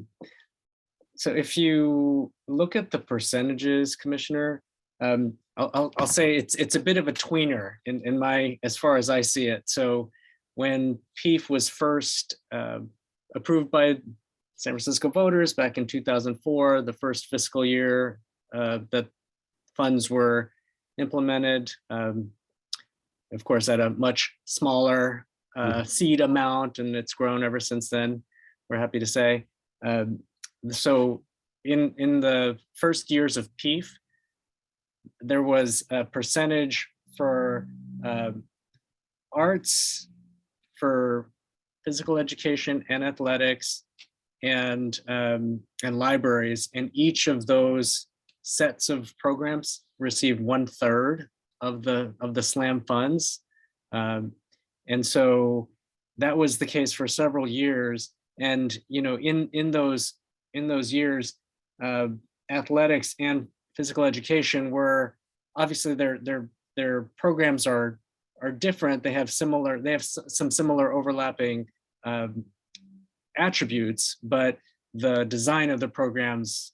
so if you look at the percentages, Commissioner, I'll say it's a bit of a tweener in my, as far as I see it. So when PIEF was first approved by San Francisco voters back in 2004, the first fiscal year that funds were implemented, of course, at a much smaller seed amount, and it's grown ever since then, we're happy to say. So in the first years of PIEF, there was a percentage for arts, for physical education and athletics, and libraries, and each of those sets of programs received 1/3 of the SLAM funds, and so that was the case for several years. And in those years, athletics and physical education were obviously their programs are different. They have some similar overlapping attributes, but the design of the programs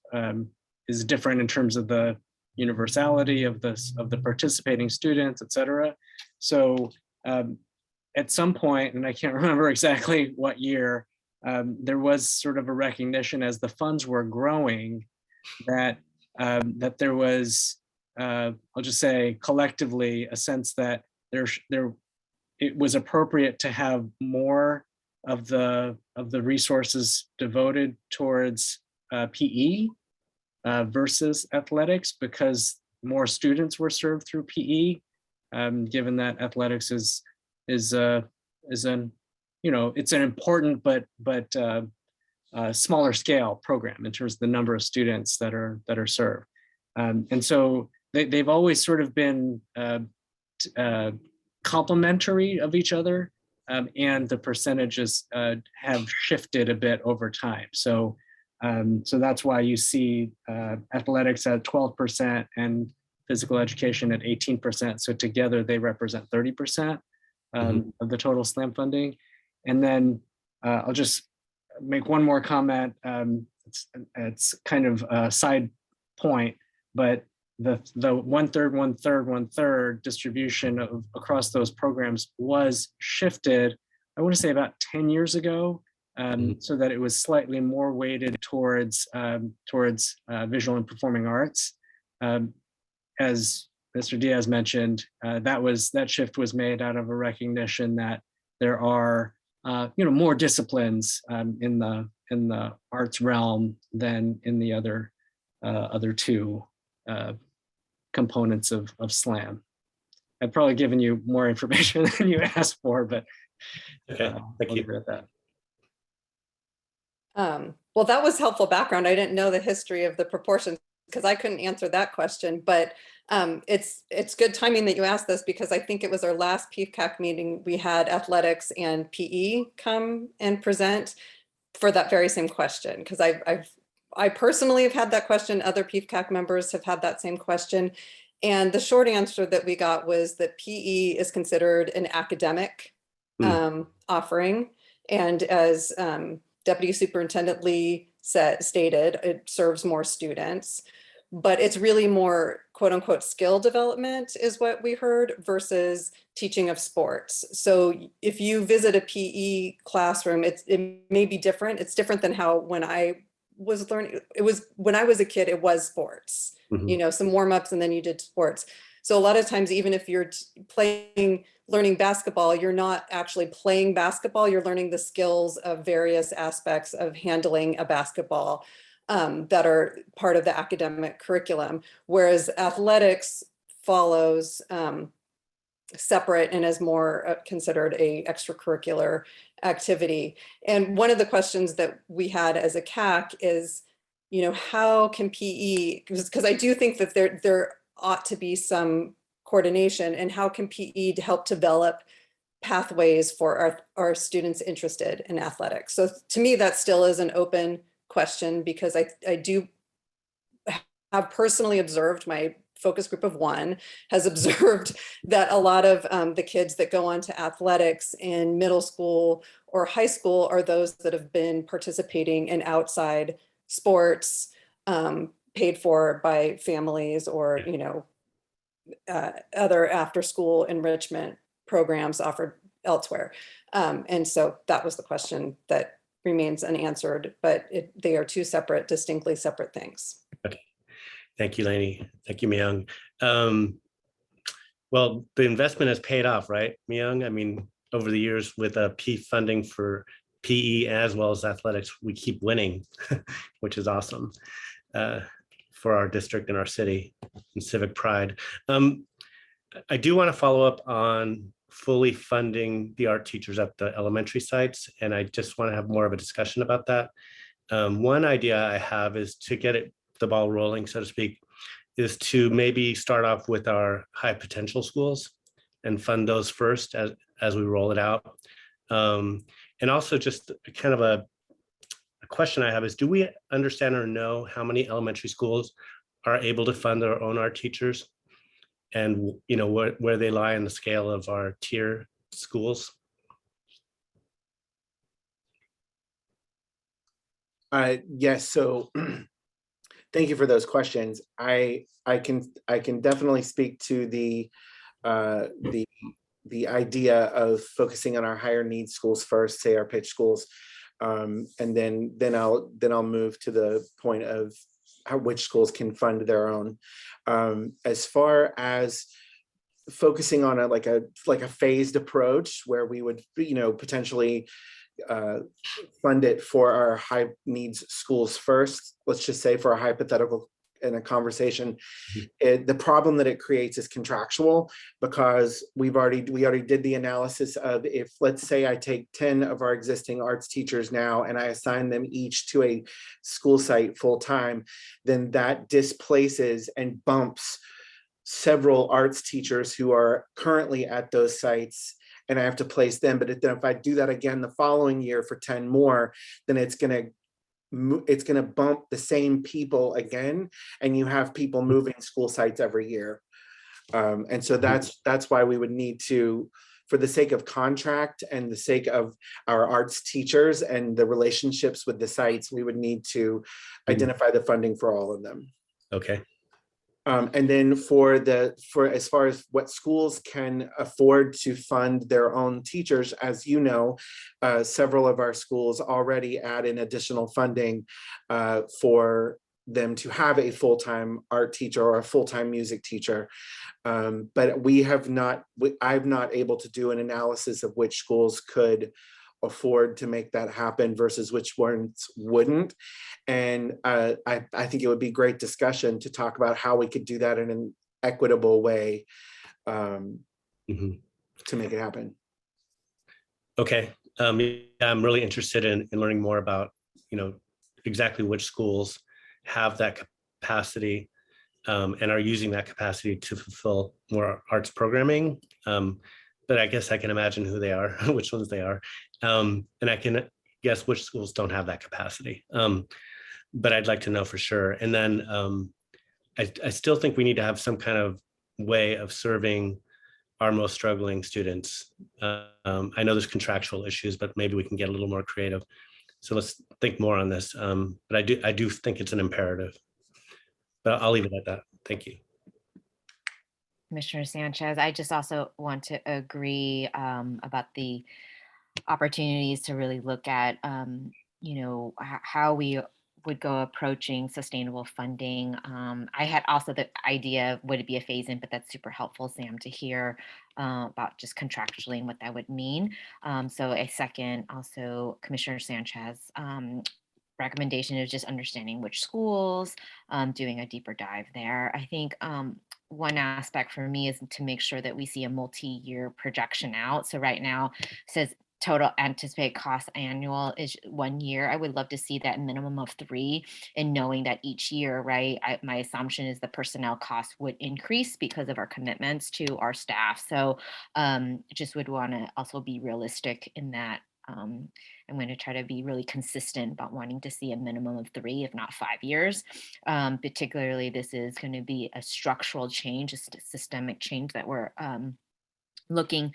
is different in terms of the universality of the participating students, et cetera. So at some point, and I can't remember exactly what year, there was sort of a recognition as the funds were growing that there was, I'll just say collectively, a sense that it was appropriate to have more of the resources devoted towards PE versus athletics, because more students were served through PE, given that athletics is an it's an important but smaller scale program in terms of the number of students that are served, and so they've always sort of been complementary of each other, and the percentages have shifted a bit over time. So that's why you see athletics at 12% and physical education at 18%. So together they represent 30% of the total SLAM funding. And then I'll just make one more comment. It's kind of a side point, but the 1/3, 1/3, 1/3 distribution across those programs was shifted, I want to say about 10 years ago, so that it was slightly more weighted towards visual and performing arts. As Mr. Diaz mentioned, that shift was made out of a recognition that there are more disciplines in the arts realm than in the other two components of SLAM. I've probably given you more information than you asked for, but Okay, thank I'll you. leave it at that. Well, that was helpful background. I didn't know the history of the proportions because I couldn't answer that question, but it's good timing that you asked this because I think it was our last Piefcak meeting. We had athletics and PE come and present for that very same question because I personally have had that question. Other Piefcak members have had that same question. And the short answer that we got was that PE is considered an academic offering. And as Deputy Superintendent Lee stated, it serves more students, but it's really more quote unquote skill development is what we heard versus teaching of sports. So if you visit a PE classroom, it may be different. It's different than how when I was learning, when I was a kid, it was sports, you know, some warm-ups and then you did sports. So a lot of times, even if you're learning basketball, you're not actually playing basketball, you're learning the skills of various aspects of handling a basketball that are part of the academic curriculum. Whereas athletics follows separate and is more considered a extracurricular activity. And one of the questions that we had as a CAC is, you know, how can PE, because I do think that there ought to be some coordination, and how can PE to help develop pathways for our students interested in athletics. So to me, that still is an open question because I do have personally observed, my focus group of one has observed that a lot of the kids that go on to athletics in middle school or high school are those that have been participating in outside sports paid for by families or, you know, other after school enrichment programs offered elsewhere. And so that was the question that remains unanswered, but they are two separate, distinctly separate things. Okay. Thank you, Lainey. Thank you, Myung. Well, the investment has paid off, right, Myung? I mean, over the years with PIEF funding for PE as well as athletics, we keep winning, which is awesome for our district and our city and civic pride. I do want to follow up on fully funding the art teachers at the elementary sites, and I just want to have more of a discussion about that. One idea I have is to get the ball rolling, so to speak, is to maybe start off with our high potential schools and fund those first as we roll it out. And also just kind of a question I have is, do we understand or know how many elementary schools are able to fund their own art teachers? And you know where they lie in the scale of our tier schools? Yes, so thank you for those questions. I can definitely speak to the idea of focusing on our higher needs schools first, say our pitch schools, and then I'll move to the point of which schools can fund their own. As far as focusing on like a phased approach where we would, you know, potentially fund it for our high needs schools first, let's just say for a hypothetical in a conversation, the problem that it creates is contractual, because we already did the analysis of, if let's say I take 10 of our existing arts teachers now and I assign them each to a school site full time, then that displaces and bumps several arts teachers who are currently at those sites, and I have to place them. But then if I do that again the following year for 10 more, then it's going to bump the same people again, and you have people moving school sites every year. And so that's why we would need to, for the sake of contract and the sake of our arts teachers and the relationships with the sites, we would need to identify the funding for all of them. Okay. And then for as far as what schools can afford to fund their own teachers, as you know, several of our schools already add in additional funding for them to have a full-time art teacher or a full-time music teacher. But I'm not able to do an analysis of which schools could afford to make that happen versus which ones wouldn't. And I think it would be great discussion to talk about how we could do that in an equitable way. to make it happen. Okay. Yeah, I'm really interested in learning more about, exactly which schools have that capacity and are using that capacity to fulfill more arts programming. But I guess I can imagine who they are, which ones they are. And I can guess which schools don't have that capacity. But I'd like to know for sure. And then I still think we need to have some kind of way of serving our most struggling students. I know there's contractual issues, but maybe we can get a little more creative. So let's think more on this. But I do think it's an imperative. But I'll leave it at that. Thank you. Commissioner Sanchez, I just also want to agree about the opportunities to really look at, how we would go approaching sustainable funding. I had also the idea, would it be a phase in, but that's super helpful, Sam, to hear about just contractually and what that would mean. So a second, also Commissioner Sanchez recommendation is just understanding which schools, doing a deeper dive there. I think one aspect for me is to make sure that we see a multi-year projection out. So right now it says total anticipated cost annual is 1 year. I would love to see that minimum of 3, and knowing that each year, right, my assumption is the personnel costs would increase because of our commitments to our staff. So just would want to also be realistic in that. I'm going to try to be really consistent about wanting to see a minimum of 3, if not 5 years. Particularly, this is going to be a structural change, a systemic change that we're looking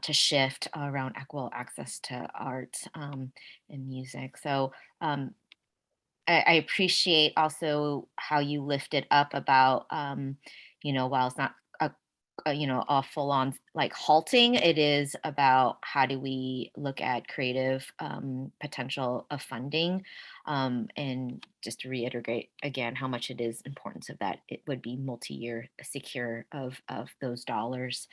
to shift around equal access to art and music. So I appreciate also how you lifted up about, while it's not a full on like halting, it is about how do we look at creative potential of funding. And just to reiterate again, how much it is important so that it would be multi-year secure of those dollars.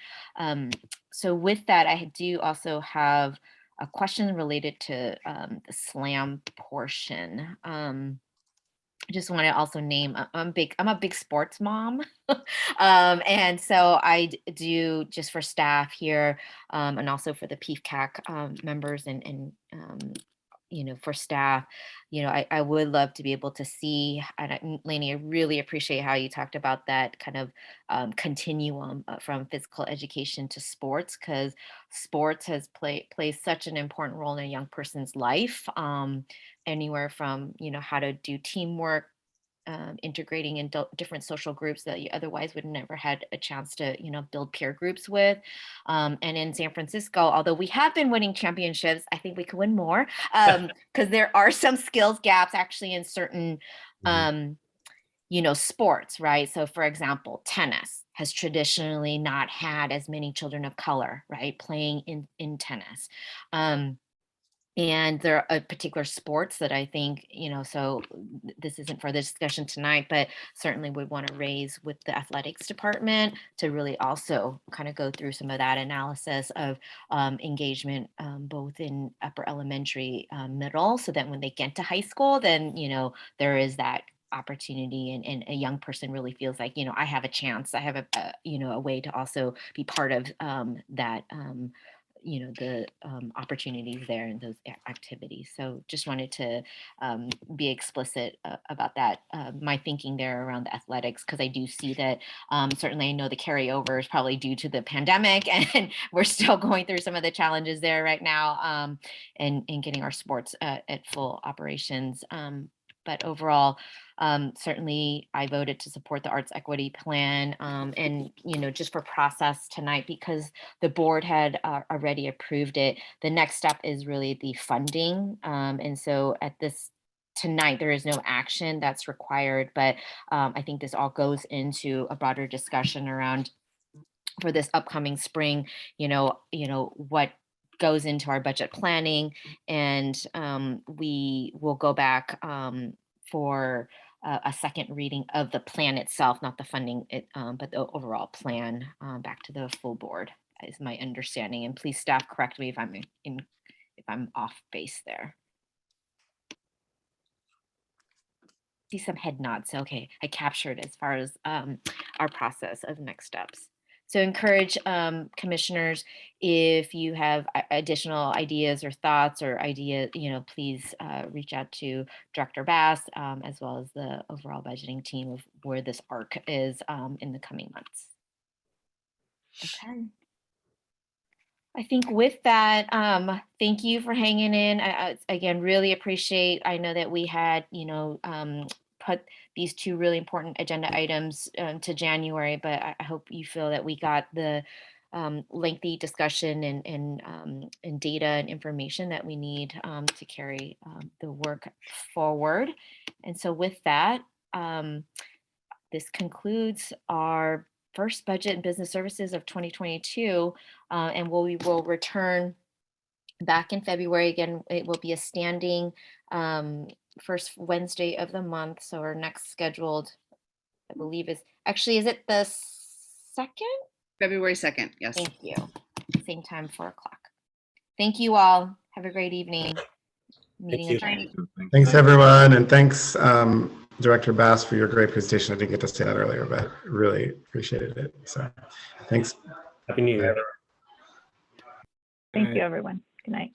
So with that, I do also have a question related to the SLAM portion. I just want to also name, I'm a big sports mom. And so I do, just for staff here, and also for the Piefcak members and for staff, I would love to be able to see, and Lainey, I really appreciate how you talked about that kind of continuum from physical education to sports, because sports has plays such an important role in a young person's life, anywhere from, how to do teamwork, integrating in different social groups that you otherwise would never had a chance to, build peer groups with. And in San Francisco, although we have been winning championships, I think we could win more, because there are some skills gaps actually in certain, sports, right? So for example, tennis has traditionally not had as many children of color, right, playing in tennis. And there are particular sports that I think, so this isn't for the discussion tonight, but certainly would want to raise with the athletics department to really also kind of go through some of that analysis of engagement, both in upper elementary, middle, so that when they get to high school, then, there is that opportunity, and a young person really feels like, I have a chance, I have a way to also be part of that, the opportunities there in those activities. So just wanted to be explicit about that, my thinking there around the athletics, because I do see that certainly I know the carryover is probably due to the pandemic, and we're still going through some of the challenges there right now, and getting our sports at full operations. But overall, certainly I voted to support the Arts Equity Plan, and, just for process tonight, because the board had already approved it, the next step is really the funding. And so tonight, there is no action that's required, but I think this all goes into a broader discussion around, for this upcoming spring, what goes into our budget planning, and we will go back for a second reading of the plan itself, not the funding, but the overall plan, back to the full board, is my understanding. And please, staff, correct me if I'm off base there. See some head nods. Okay, I captured as far as our process of next steps. So encourage commissioners, if you have additional ideas or thoughts or please reach out to Director Bass, as well as the overall budgeting team of where this arc is in the coming months. Okay. I think with that, thank you for hanging in. I again, really appreciate, I know that we had, put these two really important agenda items to January, but I hope you feel that we got the lengthy discussion and data and information that we need to carry the work forward. And so with that, this concludes our first budget and business services of 2022, and we will return back in February. Again, it will be a standing first Wednesday of the month. So our next scheduled, I believe, is it the 2nd? February 2nd, yes. Thank you. Same time, 4 o'clock. Thank you all. Have a great evening. Meeting adjourned. Thanks, everyone. And thanks, Director Bass, for your great presentation. I didn't get to say that earlier, but really appreciated it. So thanks. Happy New Year. Thank you, everyone. Good night.